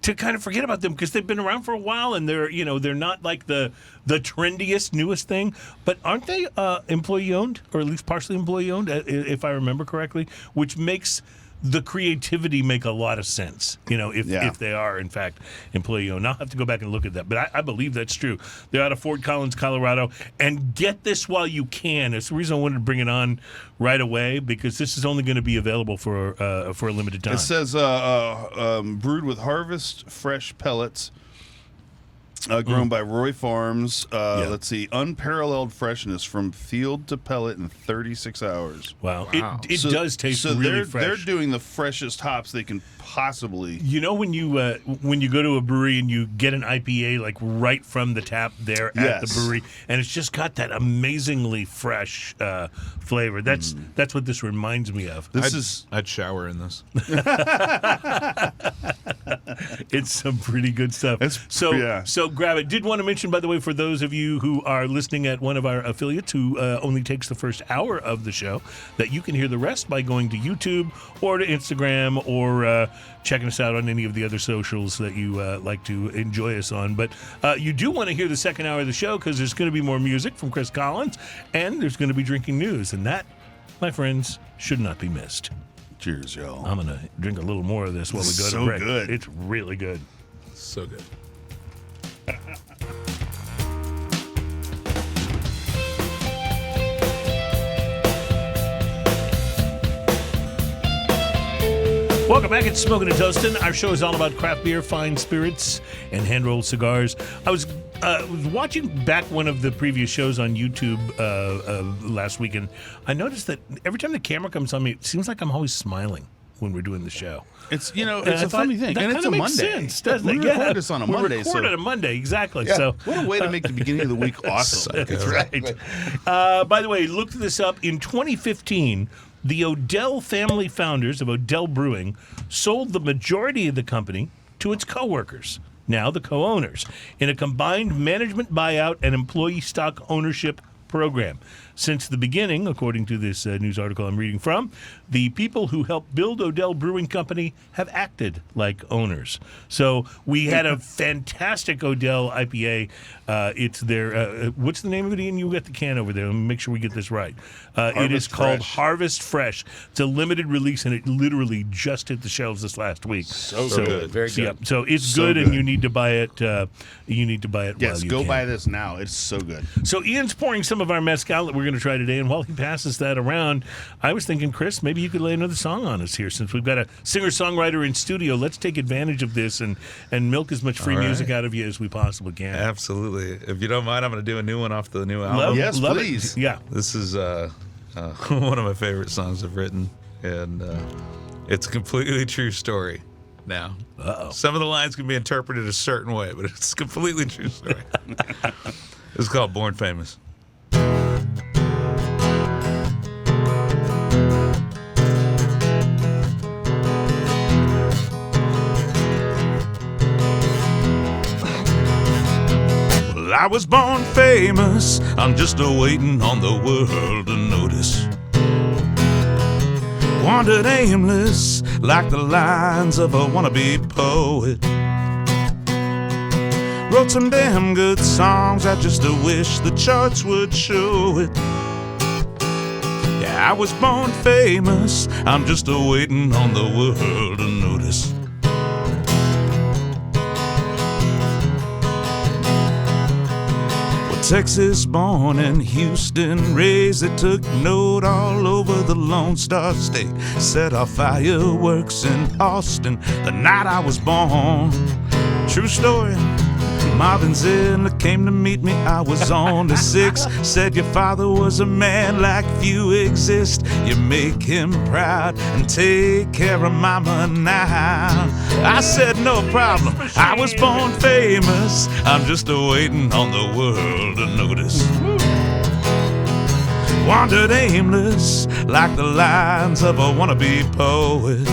to kind of forget about them because they've been around for a while and they're not like the trendiest, newest thing. But aren't they employee owned, or at least partially employee owned, if I remember correctly, which makes the creativity make a lot of sense, if they are, in fact, employee-owned. I'll have to go back and look at that, but I believe that's true. They're out of Fort Collins, Colorado, and get this while you can. It's the reason I wanted to bring it on right away, because this is only going to be available for a limited time. It says brewed with harvest fresh pellets. Grown by Roy Farms. Let's see, unparalleled freshness from field to pellet in 36 hours. Wow. It does taste really fresh. They're doing the freshest hops they can possibly. When you go to a brewery and you get an IPA like right from the tap there at the brewery, and it's just got that amazingly fresh flavor. That's what this reminds me of. I'd shower in this. It's some pretty good stuff. So grab it. Did want to mention, by the way, for those of you who are listening at one of our affiliates who only takes the first hour of the show, that you can hear the rest by going to YouTube or to Instagram or checking us out on any of the other socials that you like to enjoy us on. But you do want to hear the second hour of the show because there's going to be more music from Kris Collins and there's going to be drinking news. And that, my friends, should not be missed. Cheers, y'all. I'm going to drink a little more of this while we go to break. Good. It's really good. So good. Welcome back. It's Smoking and Toasting. Our show is all about craft beer, fine spirits, and hand-rolled cigars. I was watching back one of the previous shows on YouTube last week, and I noticed that every time the camera comes on me, it seems like I'm always smiling when we're doing the show. It's it's a funny thing, and it's a Monday. Sense, doesn't it? We record this on a Monday. We record on a Monday, exactly. Yeah. So what a way to make the beginning of the week awesome. That's right. By the way, looked this up in 2015. The Odell family founders of Odell Brewing sold the majority of the company to its co-workers, now the co-owners, in a combined management buyout and employee stock ownership program. Since the beginning, according to this news article I'm reading from, the people who helped build Odell Brewing Company have acted like owners. So we had a fantastic Odell IPA. It's their, what's the name of it, Ian? You got the can over there. Let me make sure we get this right. It is called Harvest Fresh. It's a limited release, and it literally just hit the shelves this last week. So good. Very good. Yeah, so it's good, and you need to buy it. You need to buy it. Yes, while you go can. buy this now. It's so good. So Ian's pouring some of our mezcal that we're going to try today, and while he passes that around, I was thinking, Kris, maybe you could lay another song on us here, since we've got a singer-songwriter in studio. Let's take advantage of this and milk as much free music out of you as we possibly can. Absolutely. If you don't mind, I'm going to do a new one off the new album. Yes, love please. It. Yeah. This is one of my favorite songs I've written, and it's a completely true story. Now, some of the lines can be interpreted a certain way, but it's a completely true story. It's called Born Famous. Well, I was born famous, I'm just waiting on the world to notice. Wandered aimless like the lines of a wannabe poet. Wrote some damn good songs, I just wish the charts would show it. Yeah, I was born famous, I'm just waiting on the world to notice. Texas born and Houston raised, it took note all over the Lone Star State. Set off fireworks in Austin the night I was born. True story, Marvin Zilla came to meet me, I was only 6. Said your father was a man like few exist. You make him proud and take care of mama now. I said no problem, I was born famous. I'm just waiting on the world to notice. Wandered aimless like the lines of a wannabe poet.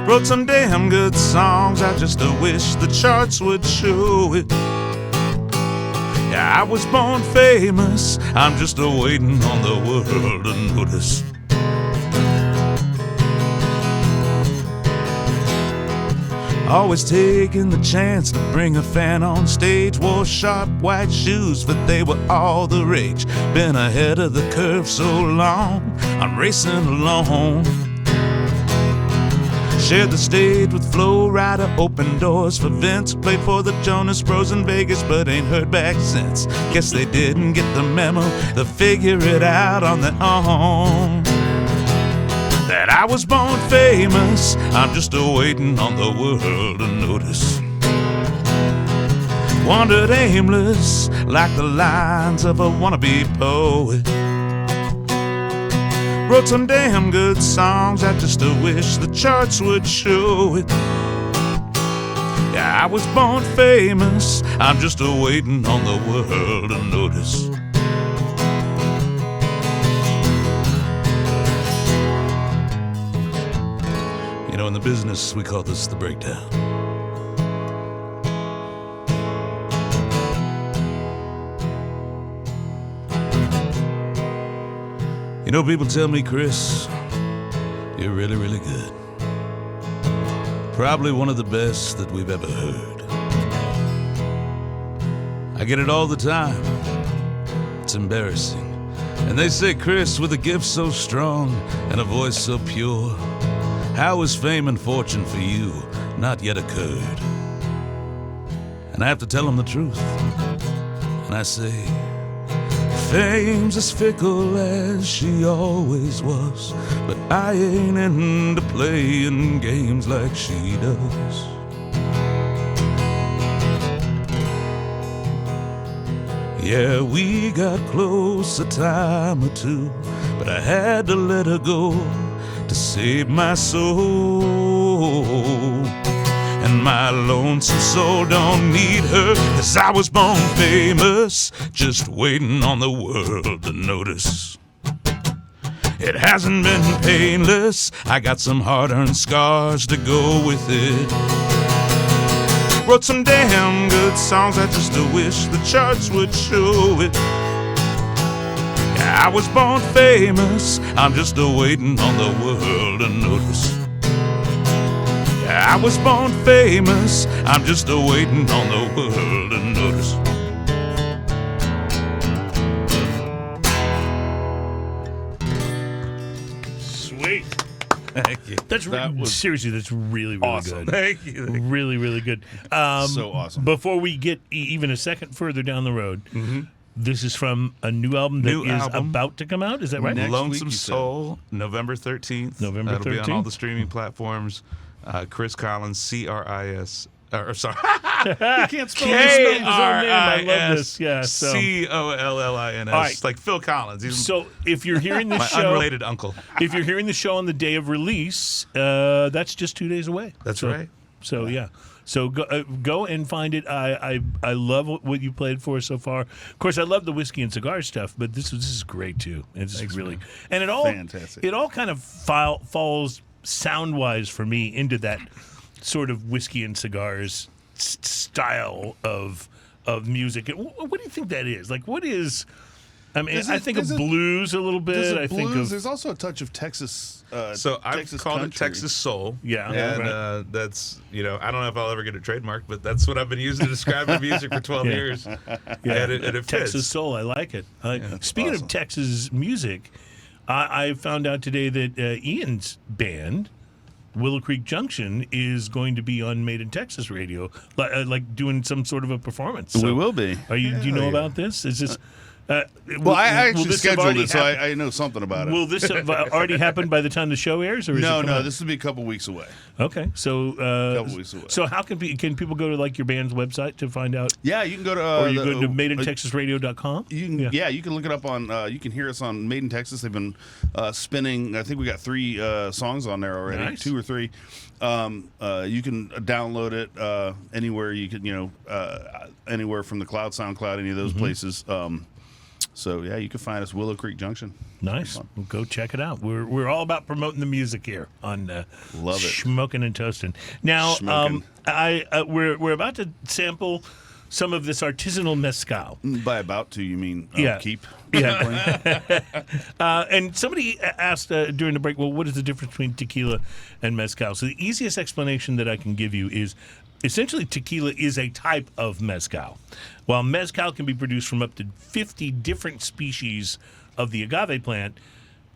Wrote some damn good songs, I just wish the charts would show it. Yeah, I was born famous, I'm just waiting on the world to notice. Always taking the chance to bring a fan on stage. Wore sharp white shoes, but they were all the rage. Been ahead of the curve so long, I'm racing along. Shared the stage with Flo Rida, opened doors for Vince. Played for the Jonas Bros in Vegas, but ain't heard back since. Guess they didn't get the memo, they'll figure it out on their own. That I was born famous, I'm just waiting on the world to notice. Wandered aimless like the lines of a wannabe poet. Wrote some damn good songs, I just wish the charts would show it. Yeah, I was born famous, I'm just waiting on the world to notice. You know, in the business, we call this the breakdown. You know, people tell me, Kris, you're really, really good. Probably one of the best that we've ever heard. I get it all the time. It's embarrassing. And they say, Kris, with a gift so strong and a voice so pure, how is fame and fortune for you not yet occurred? And I have to tell them the truth. And I say, fame's as fickle as she always was, but I ain't into playing games like she does. Yeah, we got close a time or two, but I had to let her go to save my soul. And my lonesome soul don't need her, 'cause I was born famous, just waiting on the world to notice. It hasn't been painless, I got some hard-earned scars to go with it. Wrote some damn good songs, I just wish the charts would show it. Yeah, I was born famous, I'm just waiting on the world to notice. I was born famous, I'm just waiting on the world to notice. Sweet. Thank you. That was seriously, that's really, really awesome. good. Thank you. Really, really good. So awesome. Before we get even a second further down the road, this is from a new album that is about to come out. Is that right? Next Lonesome week, you said. Soul, November 13th. November That'll be on 13th. all the streaming platforms. Kris Collins, Cris. Sorry. You can't spell Can't his spell name. his own name. I love this. Yeah, so- Collins. All right. Like Phil Collins. He's So if you're hearing this my show, unrelated uncle. if you're hearing the show on the day of release, that's just 2 days away. That's So- right. So yeah. So go and find it. I love what you played for us so far. Of course, I love the whiskey and cigar stuff, but this is great too. It's really man. and it all Fantastic. It all kind of falls sound wise for me into that sort of whiskey and cigars style of music. What do you think that is? Like, what is? I mean, I think of blues a little bit. I think of There's also a touch of Texas. So I've Texas called country. it Texas Soul. Yeah, And right. that's, I don't know if I'll ever get it trademarked, but that's what I've been using to describe my music for 12 years. Yeah, And it fits. Texas soul. I like it. Speaking awesome. of Texas music, I found out today that Ian's band, Willow Creek Junction, is going to be on Made in Texas radio, like doing some sort of a performance. We will be. Do you know Yeah. about this? Is this? Well, I actually this have scheduled already it, so happened? I know something about it. Will this have already happened by the time the show airs, or is it No, coming out? this will be a couple weeks away. Okay, so Couple weeks away. So how can people go to like your band's website to find out? Yeah, you can go to. Or you go to madeintexasradio.com? You can, you can look it up on. You can hear us on Made in Texas. They've been spinning. I think we got 3 songs on there already, Nice. 2 or 3. You can download it anywhere. You can, anywhere from the Cloud, SoundCloud, any of those places. So yeah, you can find us Willow Creek Junction. Nice. Well, go check it out. We're all about promoting the music here on Love it. Smoking and Toasting. Now, Schmokin'. we're about to sample some of this artisanal mezcal. By about to, you mean keep? Yeah. And somebody asked during the break, well, what is the difference between tequila and mezcal? So the easiest explanation that I can give you is essentially tequila is a type of mezcal. While mezcal can be produced from up to 50 different species of the agave plant,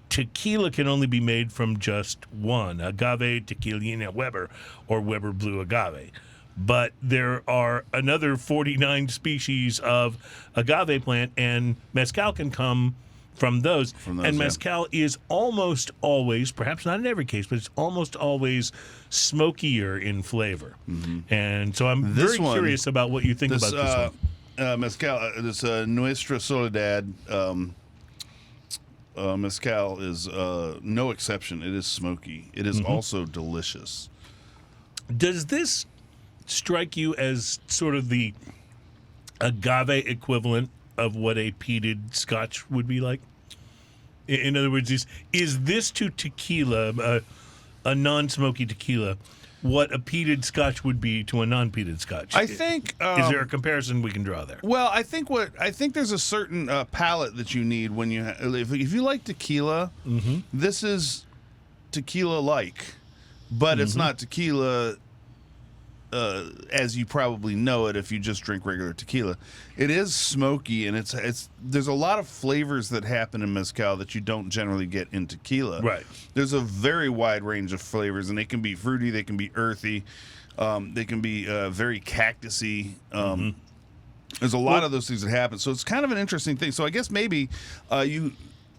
tequila can only be made from just one, agave tequilina Weber or Weber Blue agave. But there are another 49 species of agave plant, and mezcal can come from those. And mezcal is almost always, perhaps not in every case, but it's almost always smokier in flavor. And so I'm very curious about what you think about this one. Mezcal, this Nuestra Soledad mezcal is no exception. It is smoky. It is also delicious. Does this strike you as sort of the agave equivalent of what a peated scotch would be like? In other words, is this to tequila, a non-smoky tequila, what a peated scotch would be to a non-peated scotch? I think. Is there a comparison we can draw there? Well, I think there's a certain palate that you need when you if you like tequila. This is tequila-like, but it's not tequila as you probably know it if you just drink regular tequila. It is smoky, and it's there's a lot of flavors that happen in mezcal that you don't generally get in tequila. Right. There's a very wide range of flavors, and they can be fruity, they can be earthy, they can be very cactusy. There's a lot of those things that happen, so it's kind of an interesting thing. So I guess maybe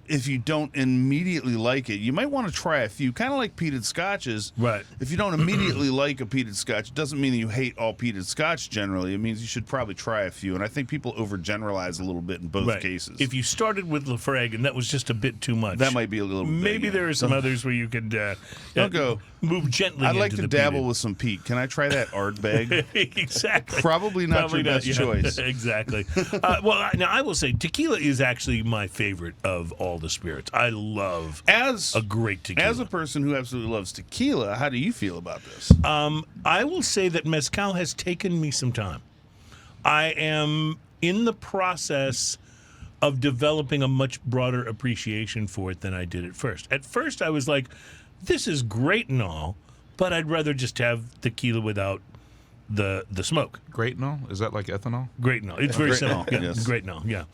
if you don't immediately like it, you might want to try a few, kind of like peated scotches. Right. If you don't immediately like a peated scotch, it doesn't mean that you hate all peated scotch generally. It means you should probably try a few. And I think people overgeneralize a little bit in both cases. If you started with Lafrague and that was just a bit too much, that might be a little bit maybe there are some others where you could don't go move gently. I'd like into to the dabble peated. with some peat. Can I try that Ardbeg? Exactly. Probably not your best choice. Exactly. Well, now I will say tequila is actually my favorite of all the spirits. I love As a great tequila. As a person who absolutely loves tequila, how do you feel about this? I will say that mezcal has taken me some time. I am in the process of developing a much broader appreciation for it than I did at first. At first, I was like, this is great and all, but I'd rather just have tequila without the smoke. Great and all? Is that like ethanol? Great and all. It's very Great simple. and all, Yeah, yes. great and all, yeah.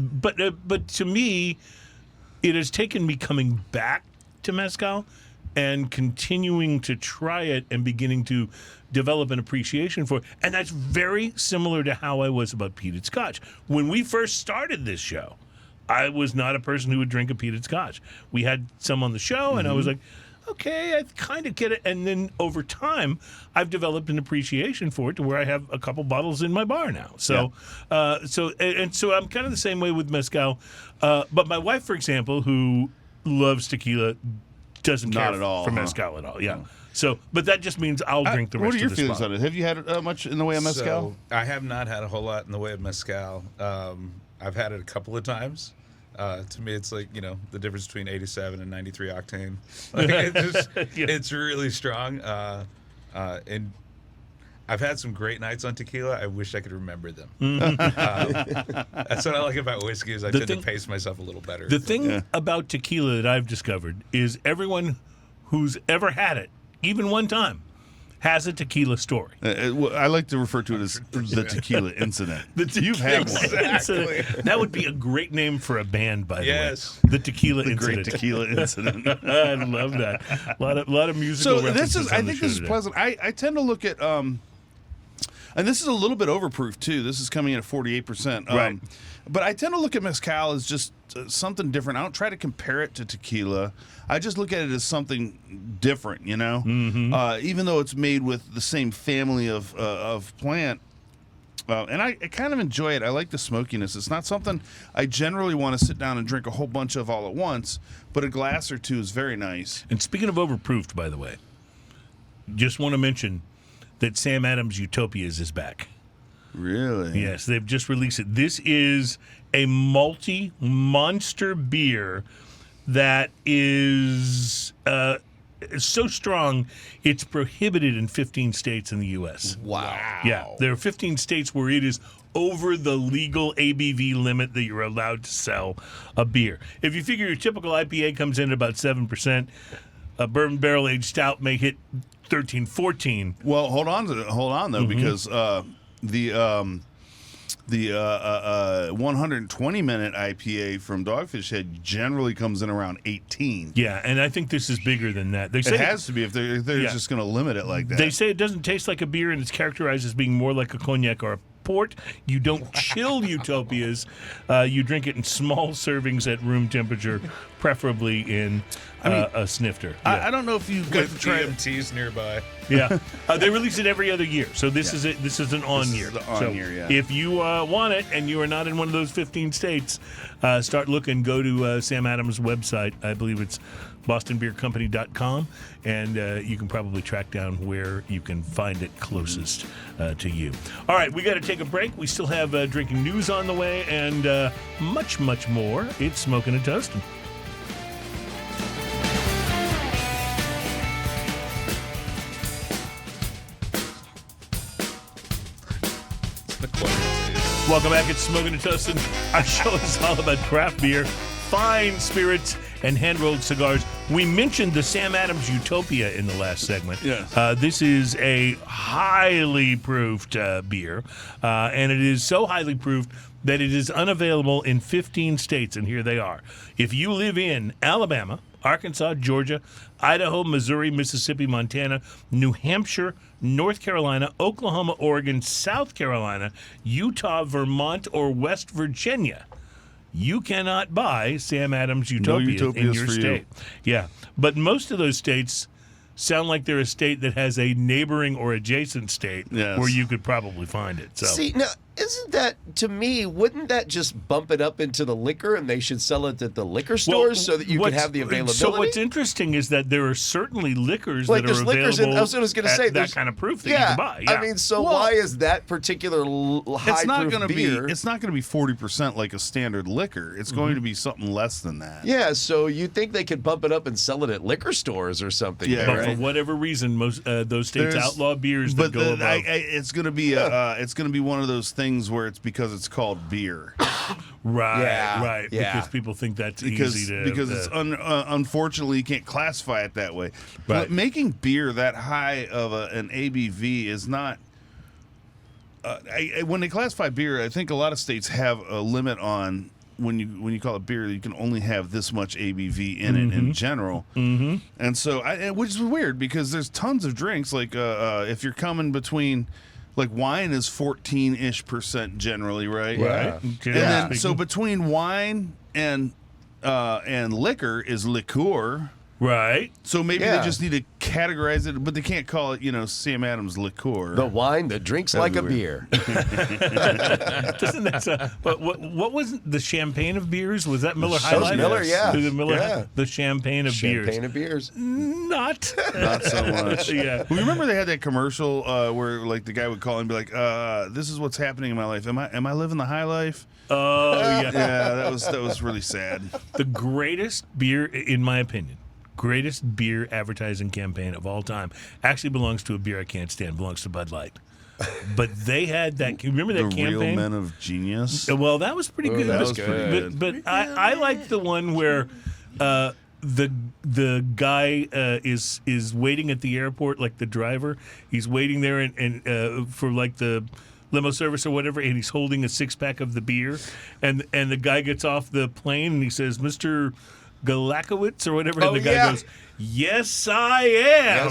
But to me, it has taken me coming back to mezcal and continuing to try it and beginning to develop an appreciation for it. And that's very similar to how I was about peated scotch. When we first started this show, I was not a person who would drink a peated scotch. We had some on the show, and I was like, okay, I kind of get it. And then over time, I've developed an appreciation for it to where I have a couple bottles in my bar now. So, so I'm kind of the same way with mezcal. But my wife, for example, who loves tequila, doesn't Not care at all, for huh? mezcal at all. Yeah. So, but that just means I'll drink the rest What are your of this feelings bottle. on it? Have you had much in the way of mezcal? So, I have not had a whole lot in the way of mezcal. I've had it a couple of times. To me, it's like, the difference between 87 and 93 octane. Like, it's really strong. And I've had some great nights on tequila. I wish I could remember them. That's what I like about whiskey is I tend to pace myself a little better. The thing about tequila that I've discovered is everyone who's ever had it, even one time, has a tequila story. I like to refer to it as the tequila incident. You've had one. Incident. That would be a great name for a band, by Yes. the way. The Tequila The Incident. great tequila incident. I love that. A lot of musical So references I on the think show this is today. pleasant. I tend to look at And this is a little bit overproof too. This is coming in at 48%. Right. But I tend to look at mezcal as just something different. I don't try to compare it to tequila. I just look at it as something different, you know. Even though it's made with the same family of plant. And I kind of enjoy it. I like the smokiness. It's not something I generally want to sit down and drink a whole bunch of all at once, but a glass or two is very nice. And speaking of overproofed, by the way, just want to mention that Sam Adams Utopias is back. Really? Yes, they've just released it. This is a malty monster beer that is so strong it's prohibited in 15 states in the U.S. Wow. Yeah, there are 15 states where it is over the legal ABV limit that you're allowed to sell a beer. If you figure your typical IPA comes in at about 7%, a bourbon barrel aged stout may hit 13, 14. Well, hold on though, because the 120-minute IPA from Dogfish Head generally comes in around 18. Yeah, and I think this is bigger than that. They say It has to be if they're just going to limit it like that. They say it doesn't taste like a beer and it's characterized as being more like a cognac or a port. You don't chill Utopias. You drink it in small servings at room temperature, preferably in a snifter. Yeah. I don't know if you got to try it. EMTs nearby. Yeah, they release it every other year, so this is it. This is an on year. the on so year, yeah. If you want it and you are not in one of those 15 states, start looking. Go to Sam Adams' website. I believe it's bostonbeercompany.com, and you can probably track down where you can find it closest to you. All right, we got to take a break. We still have drinking news on the way and much, much more. It's Smoking and Toasting. Welcome back. It's Smoking and Toasting. Our show is all about craft beer, fine spirits, and hand-rolled cigars. We mentioned the Sam Adams Utopia in the last segment. Yes. This is a highly proofed beer, and it is so highly proofed that it is unavailable in 15 states, and here they are. If you live in Alabama, Arkansas, Georgia, Idaho, Missouri, Mississippi, Montana, New Hampshire, North Carolina, Oklahoma, Oregon, South Carolina, Utah, Vermont, or West Virginia, you cannot buy Sam Adams Utopia in Utopias your for you. state. Yeah, but most of those states sound like they're a state that has a neighboring or adjacent state Yes. where you could probably find it. So See, now, isn't that, to me, wouldn't that just bump it up into the liquor and they should sell it at the liquor stores so that you can have the availability? So what's interesting is that there are certainly liquors Like, that are there's liquors available I was gonna say, at that there's- kind of proof that you can buy. Yeah. I mean, so why is that particular It's not high-proof going to be. beer? It's not going to be 40% like a standard liquor. It's going to be something less than that. Yeah, so you'd think they could bump it up and sell it at liquor stores or something. Yeah, But right. for whatever reason, most those states There's- outlaw beers that But go above. it's going to be it's going to be one of those things where it's because it's called beer. Right, Yeah, right. yeah. Because people think that's because easy to. it's unfortunately you can't classify it that way. Right. But making beer that high of an ABV is not. When they classify beer, I think a lot of states have a limit on when you call it beer, you can only have this much ABV in it in general. Mm-hmm. And so, which is weird because there's tons of drinks like if you're coming between. Like wine is 14-ish% generally, right? Yeah. Okay, And then, speaking- so between wine and liquor is liqueur. right. So maybe Yeah. they just need to categorize it, but they can't call it, Sam Adams liqueur. The wine that drinks That'd like be a weird. beer. Doesn't that? But what was the champagne of beers? Was that Miller High That was Life? Miller, yeah. The Miller, Yeah. the champagne of beers. Champagne of beers. Not. Not so much. Yeah. Well, remember they had that commercial where like the guy would call and be like, "This is what's happening in my life. Am I living the high life?" Oh yeah. Yeah, that was really sad. The greatest beer, in my opinion, greatest beer advertising campaign of all time actually belongs to a beer I can't stand. Belongs to Bud Light. But they had that. Remember that The campaign? Real Men of Genius. Well, that was pretty good. that was But- pretty good. But I liked the one where the guy is waiting at the airport, like the driver. He's waiting there and for like the limo service or whatever, and he's holding a 6-pack of the beer, and the guy gets off the plane and he says, "Mr. Galakowitz or whatever, and the guy yeah. goes, "Yes, I am."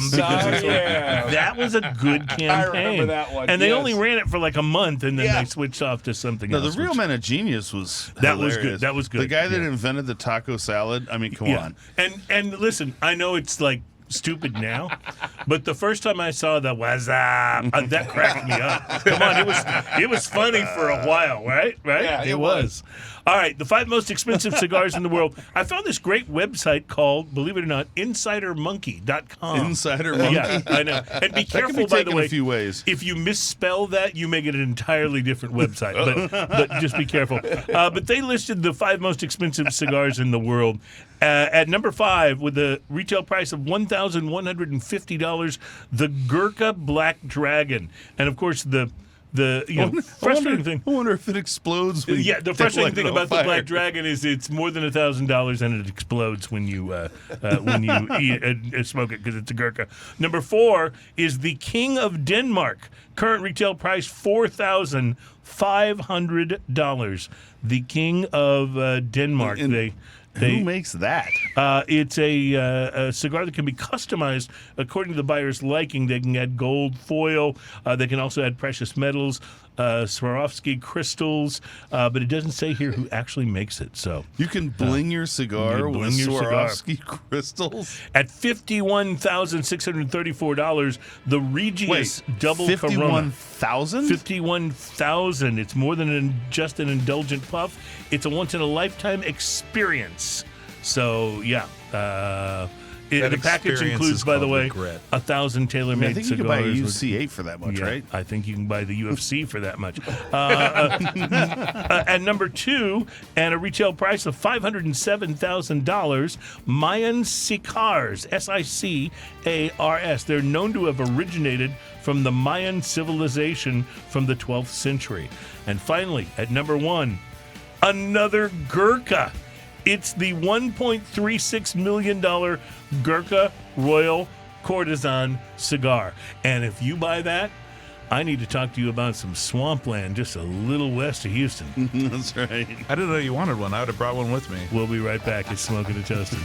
Yes, Because I it's like, am. that was a good campaign. I remember that one, And they yes. only ran it for like a month, and then Yeah. they switched off to something No, else. the Real which- Man of Genius was That was hilarious. good. That was good. The guy that Yeah. invented the taco salad. I mean, come Yeah. on. And listen, I know it's like stupid now, but the first time I saw the "What's up?" That cracked me up. Come on, it was funny for a while, right? Right? Yeah, it was. All right, the 5 most expensive cigars in the world. I found this great website called, believe it or not, InsiderMonkey.com. Insider Monkey. Yeah, I know. And be That can careful, be by the taken way. a few ways. If you misspell that, you may get an entirely different website. But just be careful. But they listed the 5 most expensive cigars in the world. At number 5, with a retail price of $1,150, the Gurkha Black Dragon. And of course, the frustrating thing. I wonder if it explodes. When Yeah, the you frustrating light it thing on about the fire. Black Dragon is it's more than $1,000 and it explodes when you eat and smoke it because it's a Gurkha. Number 4 is the King of Denmark. Current retail price $4,500. The King of Denmark. And who makes that? It's a cigar that can be customized according to the buyer's liking. They can add gold foil. They can also add precious metals, Swarovski crystals. But it doesn't say here who actually makes it. So You can bling your cigar you can with bling your cigar. Swarovski crystals. at $51,634, the Regius Double Corona. 51,000? 51,000. It's more than just an indulgent puff. It's a once-in-a-lifetime experience. So, yeah. The package experience includes, is by the called way, regret. 1,000 tailor-made I think cigars. you can buy a with- UC8 for that much, Yeah, right? I think you can buy the UFC for that much. At number 2, and a retail price of $507,000, Mayan Cigars, Sicars. They're known to have originated from the Mayan civilization from the 12th century. And finally, at number 1, another Gurkha. It's the $1.36 million Gurkha Royal Courtesan cigar. And if you buy that, I need to talk to you about some swampland just a little west of Houston. That's right. I didn't know you wanted one. I would have brought one with me. We'll be right back. It's Smoking and Toasting.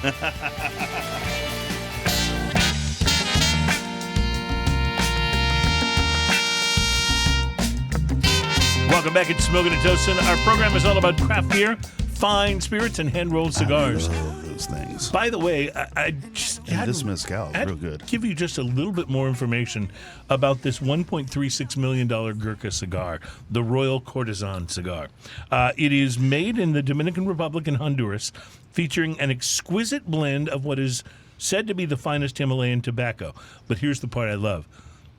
Welcome back. It's Smoking and Toasting. Our program is all about craft beer, fine spirits, and hand-rolled cigars. I love those things. By the way, I just And had this mezcal is I'd real good. give you just a little bit more information about this $1.36 million Gurkha cigar, the Royal Courtesan cigar. It is made in the Dominican Republic and Honduras, featuring an exquisite blend of what is said to be the finest Himalayan tobacco. But here's the part I love.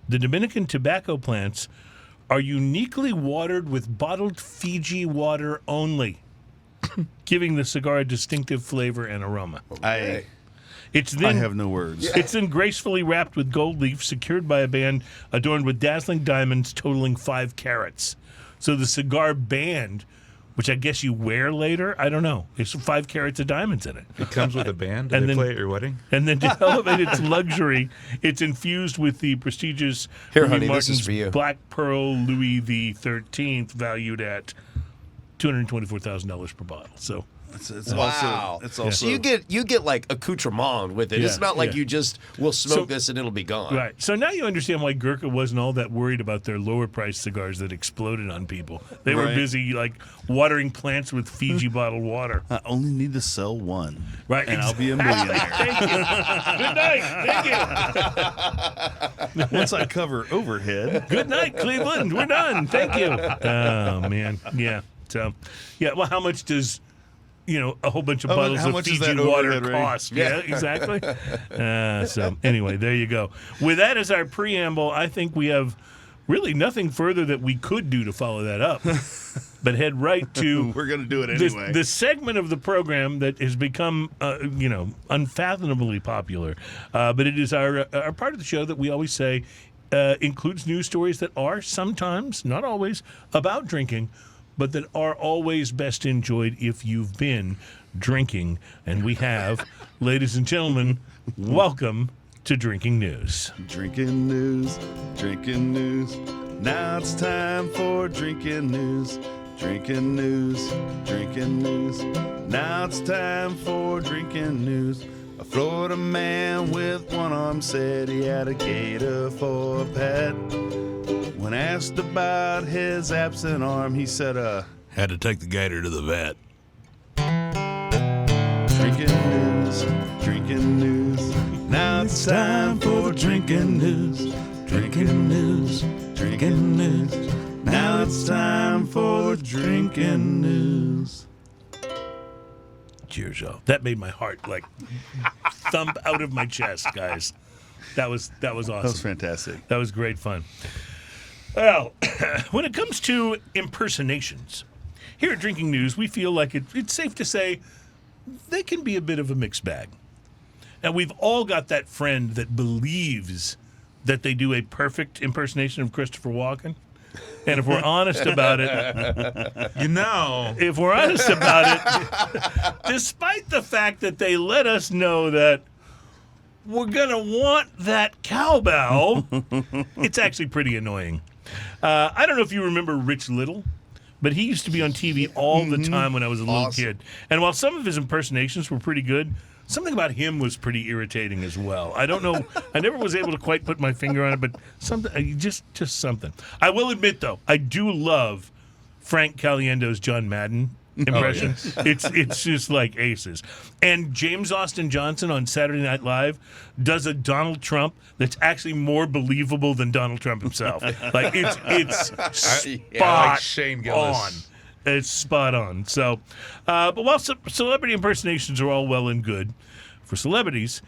The Dominican tobacco plants are uniquely watered with bottled Fiji water only, giving the cigar a distinctive flavor and aroma. I It's then have no words. It's then gracefully wrapped with gold leaf, secured by a band adorned with dazzling diamonds totaling 5 carats. So the cigar band, which I guess you wear later, I don't know. It's 5 carats of diamonds in it. It comes with a band. Do And they then- play at your wedding? And then to elevate its luxury, it's infused with the prestigious Here, Louis honey, this is Martin's for you. Black Pearl Louis XIII, valued at $224,000 per bottle. So It's Wow. also it's also So you get like accoutrement with it. Yeah, It's not like yeah. you just will smoke So- this and it'll be gone. right. So now you understand why Gurkha wasn't all that worried about their lower priced cigars that exploded on people. They were Right. busy like watering plants with Fiji bottled water. I only need to sell one, Right. and I'll be a millionaire. Thank you. Good night. Thank you. Once I cover overhead. Good night, Cleveland. We're done. Thank you. Oh man. Yeah. So yeah, well how much does a whole bunch of bottles how of much is Fiji that water overhead rate? cost. Yeah, exactly. So anyway, there you go. With that as our preamble, I think we have really nothing further that we could do to follow that up. But head right to We're gonna do it this, anyway. the segment of the program that has become, unfathomably popular. But it is our part of the show that we always say includes news stories that are sometimes, not always, about drinking, but that are always best enjoyed if you've been drinking. And we have, ladies and gentlemen, welcome to Drinking News. Drinking news, drinking news. Now it's time for drinking news. Drinking news, drinking news. Now it's time for drinking news. A Florida man with one arm said he had a gator for a pet. When asked about his absent arm, he said, Had to take the gator to the vet. drinking news, drinking news. Now it's time for drinking news, drinking news, drinking news. Now it's time for drinking news. Cheers, y'all. That made my heart like thump out of my chest, guys. That was awesome. That was fantastic. That was great fun. Well, when it comes to impersonations, here at Drinking News, we feel like it's safe to say they can be a bit of a mixed bag. Now, we've all got that friend that believes that they do a perfect impersonation of Christopher Walken. And if we're honest about it, if we're honest about it, despite the fact that they let us know that we're going to want that cowbell, it's actually pretty annoying. I don't know if you remember Rich Little, but he used to be on TV all the time when I was a little kid. And while some of his impersonations were pretty good, something about him was pretty irritating as well. I don't know. I never was able to quite put my finger on it, but something, just something. I will admit, though, I do love Frank Caliendo's John Madden impression. Oh, yes. It's just like aces. And James Austin Johnson on Saturday Night Live does a Donald Trump that's actually more believable than Donald Trump himself. Like it's spot like Shane Gillis. on. It's spot on. So, but while celebrity impersonations are all well and good for celebrities,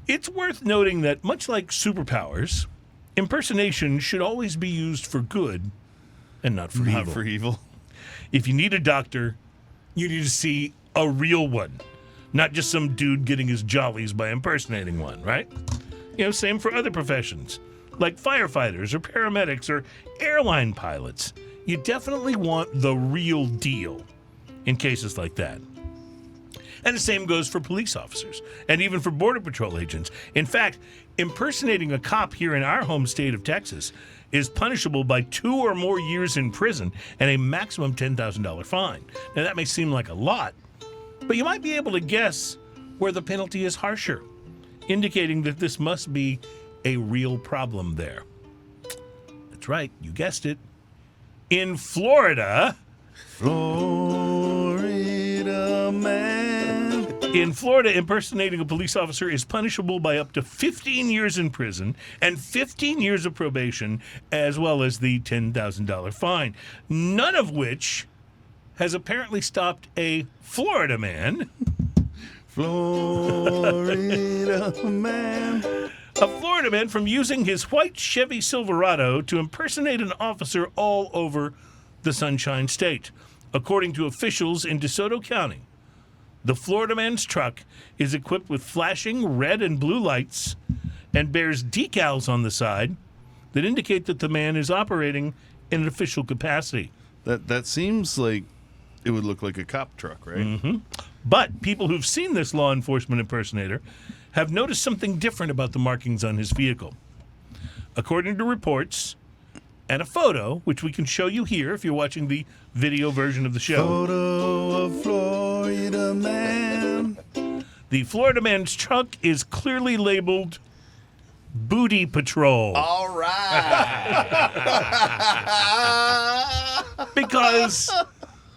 it's worth noting that much like superpowers, impersonation should always be used for good and not for evil. Not for evil. If you need a doctor, you need to see a real one, not just some dude getting his jollies by impersonating one, right? You know, same for other professions, like firefighters or paramedics or airline pilots. You definitely want the real deal in cases like that. And the same goes for police officers and even for Border Patrol agents. In fact, impersonating a cop here in our home state of Texas is punishable by 2 or more years in prison and a maximum $10,000 fine. Now, that may seem like a lot, but you might be able to guess where the penalty is harsher, indicating that this must be a real problem there. That's right, you guessed it. In Florida, Florida man. In Florida, impersonating a police officer is punishable by up to 15 years in prison and 15 years of probation, as well as the $10,000 fine, none of which has apparently stopped a Florida man. Florida man. A Florida man from using his white Chevy Silverado to impersonate an officer all over the Sunshine State. According to officials in DeSoto County, the Florida man's truck is equipped with flashing red and blue lights and bears decals on the side that indicate that the man is operating in an official capacity. That seems like it would look like a cop truck, right? Mm-hmm. But people who've seen this law enforcement impersonator have noticed something different about the markings on his vehicle. According to reports and a photo, which we can show you here if you're watching the video version of the show. Photo of Florida man. The Florida man's truck is clearly labeled Booty Patrol. All right. Because,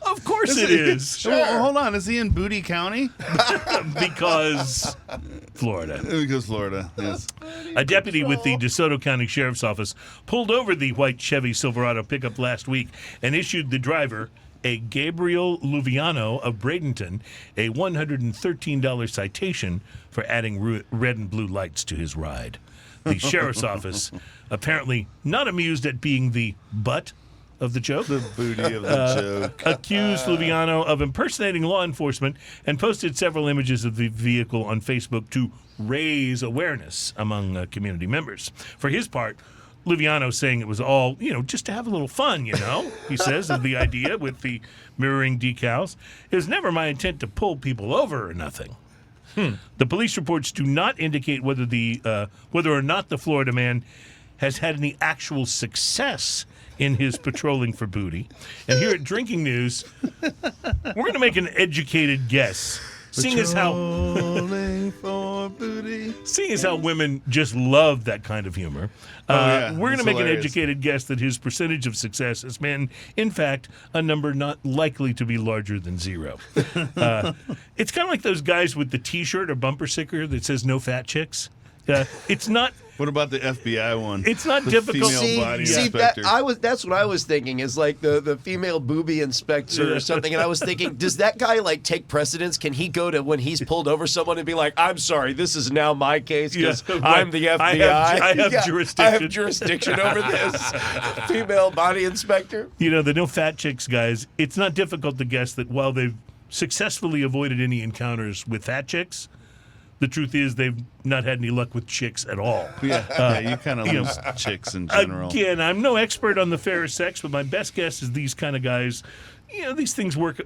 of course it is. Well, hold on, is he in Booty County? Because Florida. Because Florida, yes. A deputy with the DeSoto County Sheriff's Office pulled over the white Chevy Silverado pickup last week and issued the driver, a Gabriel Luviano of Bradenton, a $113 citation for adding red and blue lights to his ride. The Sheriff's Office, apparently not amused at being the butt of the joke, The booty of the joke. accused Luviano of impersonating law enforcement and posted several images of the vehicle on Facebook to raise awareness among community members. For his part, Luviano saying it was all, just to have a little fun, he says, of the idea with the mirroring decals. It was never my intent to pull people over or nothing. The police reports do not indicate whether or not the Florida man has had any actual success in his patrolling for booty. And here at Drinking News, we're going to make an educated guess. Seeing as how women just love that kind of humor, we're going to make an educated guess that his percentage of success has been, in fact, a number not likely to be larger than 0. It's kind of like those guys with the T-shirt or bumper sticker that says "No fat chicks." It's not. What about the FBI one? It's not the difficult. Female body See inspector. that's what I was thinking is like the female booby inspector or something. And I was thinking, does that guy like take precedence? Can he go to when he's pulled over someone and be like, "I'm sorry, this is now my case because I'm the FBI. I have jurisdiction. I have jurisdiction over this female body inspector." You know, the No Fat Chicks guys, it's not difficult to guess that while they've successfully avoided any encounters with fat chicks, the truth is they've not had any luck with chicks at all. Yeah, you kind of lose chicks in general. Again, I'm no expert on the fairer sex, but my best guess is these kind of guys, these things work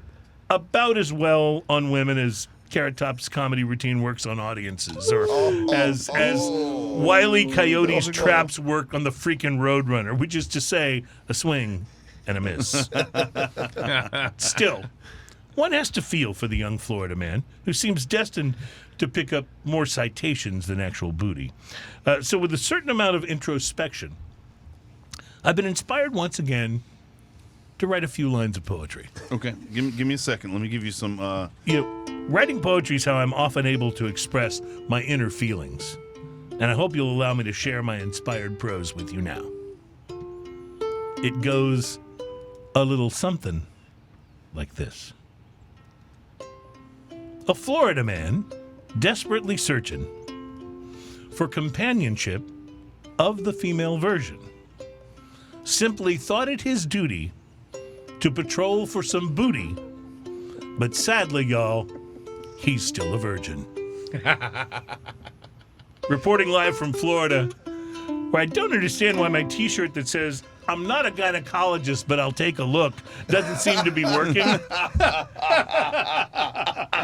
about as well on women as Carrot Top's comedy routine works on audiences, or as Wile E. Coyote's traps work on the freaking Roadrunner, which is to say, a swing and a miss. Still, one has to feel for the young Florida man who seems destined to pick up more citations than actual booty. So with a certain amount of introspection, I've been inspired once again to write a few lines of poetry. Okay, give me a second. Let me give you some... Writing poetry is how I'm often able to express my inner feelings. And I hope you'll allow me to share my inspired prose with you now. It goes a little something like this. A Florida man desperately searching for companionship of the female version simply thought it his duty to patrol for some booty, but sadly, y'all, he's still a virgin. Reporting live from Florida, where I don't understand why my T-shirt that says "I'm not a gynecologist, but I'll take a look" doesn't seem to be working.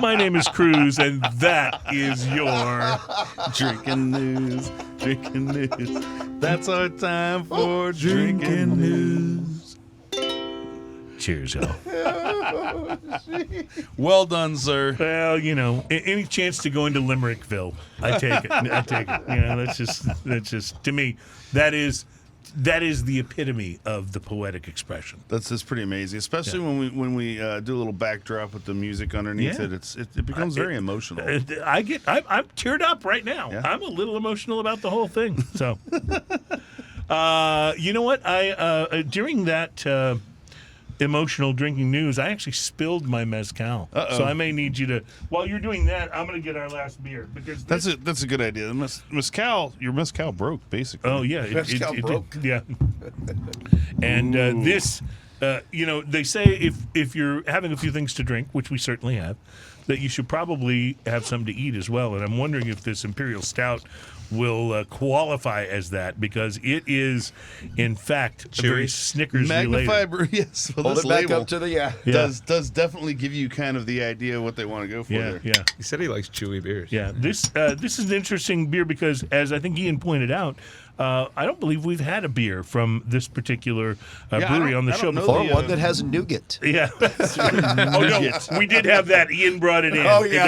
My name is Cruz, and that is your Drinking News. That's our time for Drinking News. Cheers, y'all. Well done, sir. Well, any chance to go into Limerickville, I take it. That's just to me, that is the epitome of the poetic expression. That's pretty amazing, especially when we do a little backdrop with the music underneath it. It becomes very emotional. I'm teared up right now. Yeah. I'm a little emotional about the whole thing. So, you know what? During that emotional drinking news, I actually spilled my mezcal. Uh-oh. So I may need you to. While you're doing that, I'm going to get our last beer because that's a good idea. The your mezcal broke basically. Oh yeah, mezcal broke. Yeah, and this, they say if you're having a few things to drink, which we certainly have, that you should probably have some to eat as well. And I'm wondering if this Imperial Stout will qualify as that, because it is, in fact, very Snickers Magnify, related. Yes, well, Hold this it back label up to the does definitely give you kind of the idea what they want to go for there. Yeah. He said he likes chewy beers. Yeah, this is an interesting beer because, as I think Ian pointed out, I don't believe we've had a beer from this particular brewery on the show before. Or one that has nougat. Yeah. Oh no, we did have that. Ian brought it in. Oh yeah,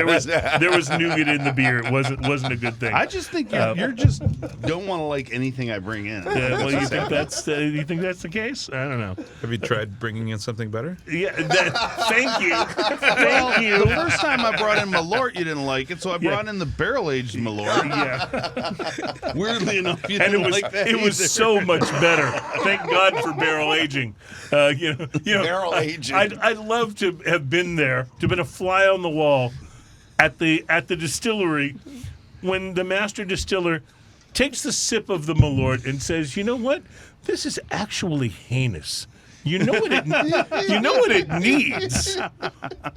there was nougat in the beer. It wasn't a good thing. I just think you're just don't want to like anything I bring in. Yeah, well, you think that's the case? I don't know. Have you tried bringing in something better? Yeah. Thank you. Thank you. The first time I brought in Malort, you didn't like it, so I brought in the barrel-aged Malort. Yeah. Weirdly enough, you didn't like that. It was so much better. Thank God for barrel aging. Barrel aging. I'd love to have been there, to have been a fly on the wall at the distillery when the master distiller takes the sip of the Malort and says, "You know what? This is actually heinous. You know what it needs?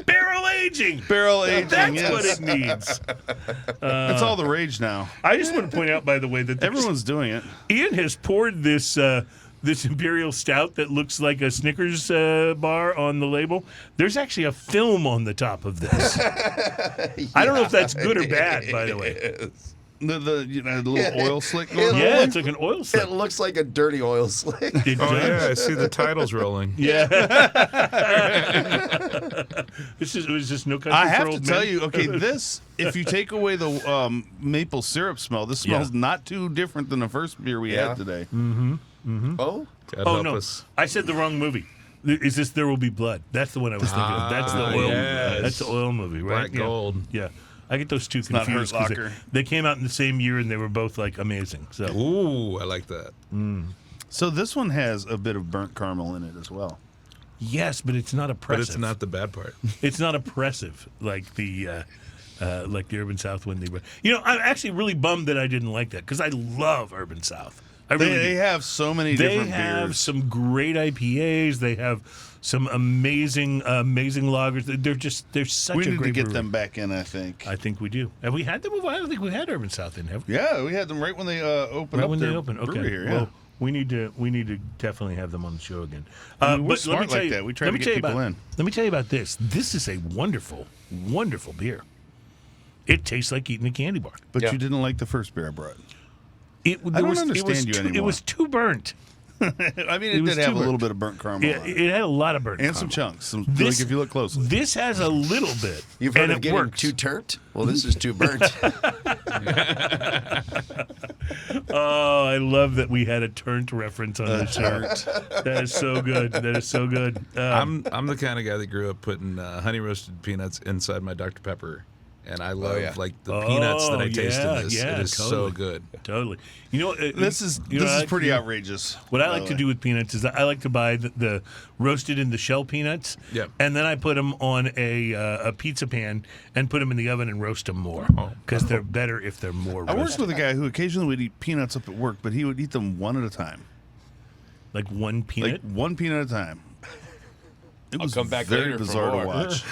Barrel aging. Barrel aging. That's yes. what it needs." It's all the rage now. I just want to point out, by the way, that Everyone's doing it. Ian has poured this Imperial Stout that looks like a Snickers bar on the label. There's actually a film on the top of this. I don't know if that's good or bad, by the way. The little oil slick going on? Yeah, it's like an oil It slick. looks like a dirty oil slick. It Oh does. yeah, I see the titles rolling. Yeah. It was just no country I for have to old tell men. you, okay, this, if you take away the maple syrup smell, this smells not too different than the first beer we Yeah. had today. Oh, God Oh help no, us. I said the wrong movie. Is this There Will Be Blood? That's the one I was thinking of. That's the oil. yes. That's the oil movie, right? Black Gold. Yeah. I get those two not confused Hurt 'cause Locker. they came out in the same year and they were both like amazing. So Ooh, I like that. So this one has a bit of burnt caramel in it as well. yes, but it's not oppressive. But it's not the bad part. It's not oppressive like the Urban South when they were. You know, I'm actually really bummed that I didn't like that because I love Urban South. I really They do. have so many They different have beers. some great IPAs. They have some amazing lagers. They're such We a need to great get brewery. them back in, I think. I think we do. Have we had them? I don't think we had Urban South in, have we? Yeah, we had them right when they opened Right up when their they opened. Okay. brewery here. Yeah. Well, we need to definitely have them on the show again. I mean, we're but let me smart tell like you- that. We try let to me get tell you people about- in. Let me tell you about this. This is a wonderful, wonderful beer. It tastes like eating a candy bar. But Yeah. you didn't like the first beer I brought. It, I don't understand you It anymore. was too burnt. I mean, It it was did have too a little burnt. bit of burnt caramel It, on it. it had a lot of burnt And some caramel. chunks. Like if you look closely. This has a little bit. you've heard and of it getting works. too turnt? Well, this is too burnt. Oh, I love that we had a turnt reference on the shirt. That is so good. That is so good. I'm the kind of guy that grew up putting honey roasted peanuts inside my Dr Pepper, and I love yeah. like the peanuts that I taste yeah, in this. yeah, it is totally. so good. Totally. You know, This is you know what I like pretty to do? outrageous. What I by like the to way. do with peanuts is I like to buy the roasted in the shell peanuts. Yep. And then I put them on a pizza pan and put them in the oven and roast them more because they're better if they're more I roasted. worked with a guy who occasionally would eat peanuts up at work, but he would eat them one at a time. Like one peanut. Like one peanut at a time. It was come back very later for bizarre to more. watch.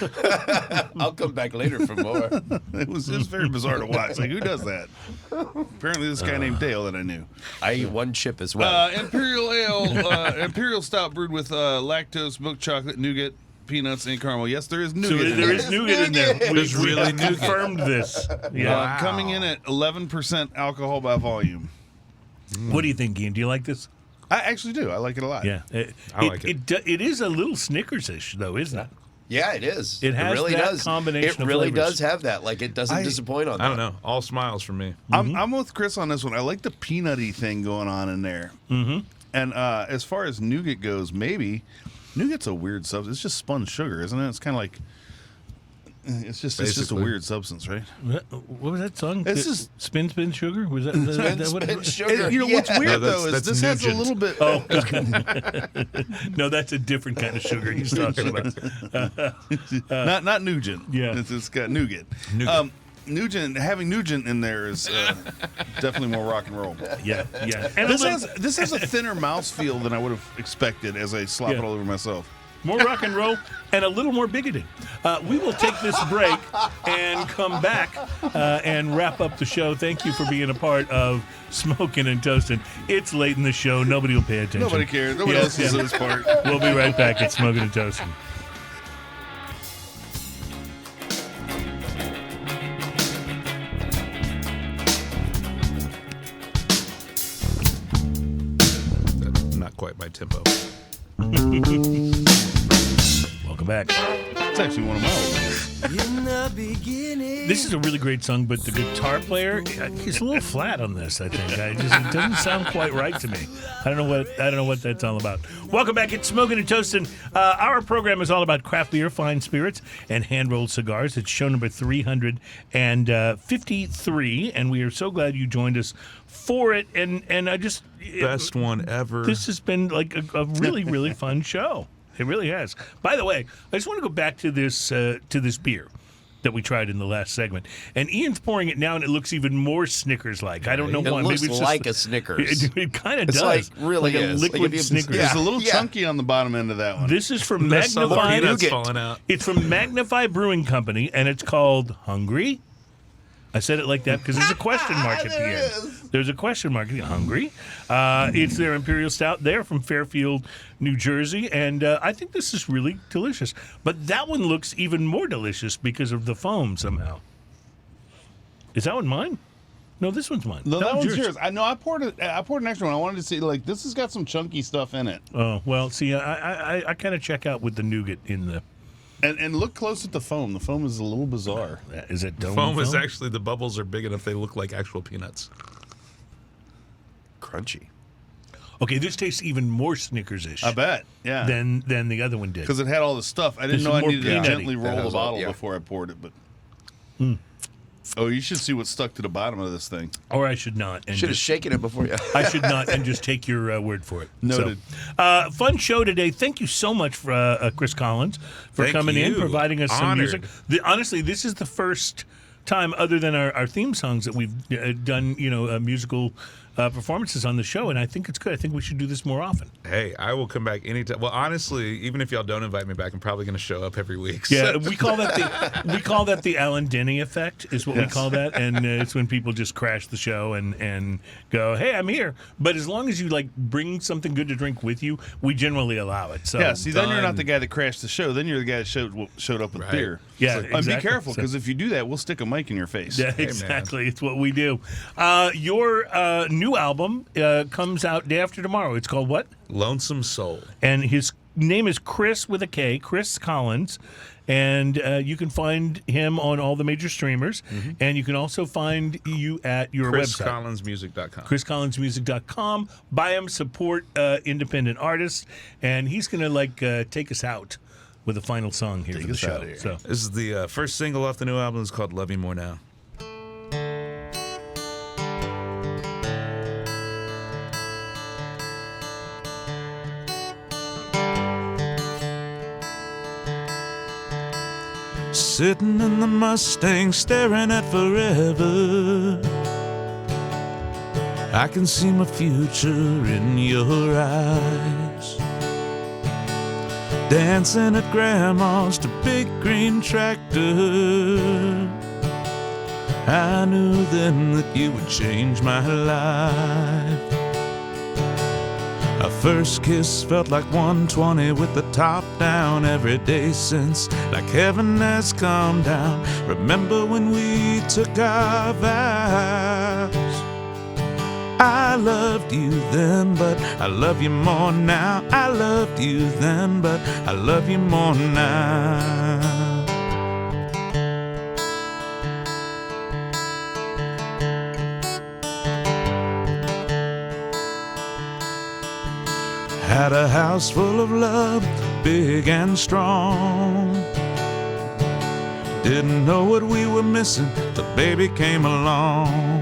I'll come back later for more. It was very bizarre to watch. Like, who does that? Apparently, this guy named Dale that I knew. I eat one chip as well. Imperial Ale, Imperial Stout brewed with lactose, milk chocolate, nougat, peanuts, and caramel. Yes, there is So nougat. in there there. is nougat in there. There's We really have nougat. confirmed this. Yeah. Coming in at 11% alcohol by volume. What do you think, Ian? Do you like this? I actually do. I like it a lot. Yeah. I like it. It is a little Snickers-ish, though, isn't it? Yeah, it is. It has really that does. combination It of really flavors. does have that. Like, it doesn't disappoint on that. I don't know. All smiles from me. I'm with Chris on this one. I like the peanutty thing going on in there. Mm-hmm. And as far as nougat goes, maybe nougat's a weird substance. It's just spun sugar, isn't it? It's kind of like it's just a Basically. weird substance, right? What was that song? It's just- Spin Spin Sugar? Was that what it Spin was? sugar. You know what's yeah. weird No, though is that's this has a Nugent. little bit. Oh, no, that's a different kind of sugar he's talking about. not Nugent. Yeah. It's got nougat. Nougat. Nugent having Nugent in there is definitely more rock and roll. Yeah, yeah. And This has a thinner mouthfeel than I would have expected as I slap Yeah. it all over myself. more rock and roll and a little more bigoted. We will take this break and come back and wrap up the show. Thank you for being a part of Smoking and Toasting. It's late in the show. Nobody will pay attention. Nobody cares. Nobody Yes, else is yeah. in this part. We'll be right back at Smoking and Toasting. That's not quite my tempo. Welcome back. It's actually one of my old ones. This is a really great song, but the guitar player, he's a little flat on this, I think. It doesn't sound quite right to me. I don't know what that's all about. Welcome back. It's Smoking and Toasting. Our program is all about craft beer, fine spirits, and hand-rolled cigars. It's show number 353, and we are so glad you joined us for it. And I just... Best one ever. This has been like a really, really fun show. It really has. By the way, I just want to go back to this beer that we tried in the last segment. And Ian's pouring it now, and it looks even more Snickers-like. I don't know It why. looks Maybe it's like just, a Snickers. It kind of It's does. like, really like is. a Like liquid if you- Snickers. yeah. It's a little chunky on the bottom end of that one. This is from There's some Magnify. peanuts Nougat. falling out. It's from Magnify Brewing Company, and it's called Hungry. I said it like that because there's a question mark at the end. There's a question mark. Hungry. It's their Imperial Stout. They're from Fairfield, New Jersey, and I think this is really delicious. But that one looks even more delicious because of the foam somehow. Is that one mine? No, this one's mine. No, that one's yours. I know. I poured an extra one. I wanted to see, like, this has got some chunky stuff in it. Oh, well, see, I kind of check out with the nougat in the... And look close at the foam. The foam is a little bizarre. Is it dome Foam is actually, the bubbles are big enough they look like actual peanuts. Crunchy. Okay, this tastes even more Snickers-ish. I bet, yeah. Than the other one did. Because it had all the stuff. I didn't This know is I more needed to peanutty. gently roll That the has all- bottle yeah. before I poured it. But oh, you should see what's stuck to the bottom of this thing. Or I should not. And Should have just, shaken it before you. I should not, and just take your word for it. Noted. So, fun show today. Thank you so much for Chris Collins for Thank coming in, you. providing us some Honored. music. Honestly, this is the first time, other than our theme songs, that we've done musical performances on the show, and I think it's good. I think we should do this more often. Hey, I will come back anytime. Well, honestly, even if y'all don't invite me back, I'm probably going to show up every week. Yeah, So- we call that the Alan Denny effect, is what we call that, and it's when people just crash the show and go, "Hey, I'm here." But as long as you like bring something good to drink with you, we generally allow it. So Yeah, see, then you're not done. the guy that crashed the show. Then you're the guy that showed up with Right. beer. Yeah, And be exactly. careful, So- because if you do that, we'll stick a mic in your face. Yeah, man. exactly. It's what we do. Your new album comes out day after tomorrow. It's called what? Lonesome Soul. And his name is Kris with a K, Kris Collins. And you can find him on all the major streamers. And you can also find you at your website. ChrisCollinsmusic.com. ChrisCollinsmusic.com. Buy him, support independent artists. And he's going to take us out with a final song here for the us show. out of here. So. This is the first single off the new album. It's called Love You More Now. Sitting in the Mustang, staring at forever. I can see my future in your eyes. Dancing at Grandma's to big green tractor. I knew then that you would change my life. Our first kiss felt like 120 with the top down every day since, like heaven has come down. Remember when we took our vows? I loved you then, but I love you more now. I loved you then, but I love you more now. Had a house full of love, big and strong. Didn't know what we were missing till baby came along.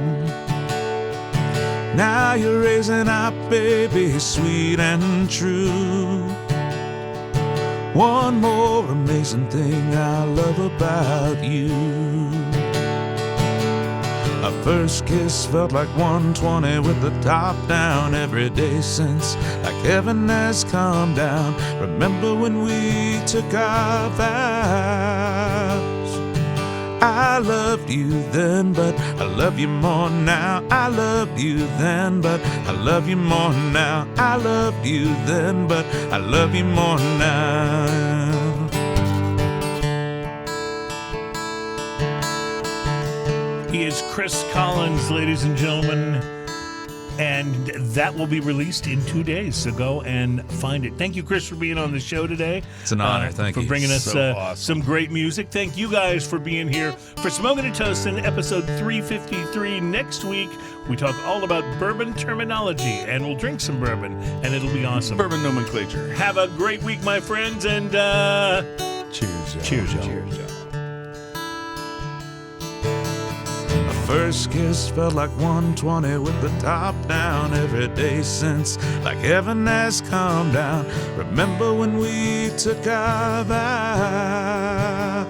Now you're raising our baby sweet and true. One more amazing thing I love about you. Our first kiss felt like 120 with the top down every day since, like heaven has come down. Remember when we took our vows? I loved you then, but I love you more now. I loved you then, but I love you more now. I loved you then, but I love you more now. He is Kris Collins, ladies and gentlemen, and that will be released in 2 days, so go and find it. Thank you, Kris, for being on the show today. It's an honor. Thank for you. For bringing us So awesome. some great music. Thank you guys for being here for Smoking and Toasting, episode 353. Next week, we talk all about bourbon terminology, and we'll drink some bourbon, and it'll be awesome. Bourbon nomenclature. Have a great week, my friends, and Cheers, y'all. cheers, y'all. Cheers, y'all. First kiss felt like 120 with the top down every day since, like heaven has come down. Remember when we took our vows?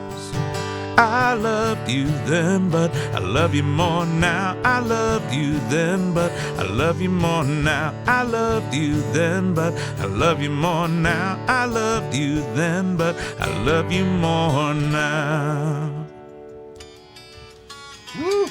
I loved you then, but I love you more now. I loved you then, but I love you more now. I loved you then, but I love you more now. I loved you then, but I love you more now. Woo!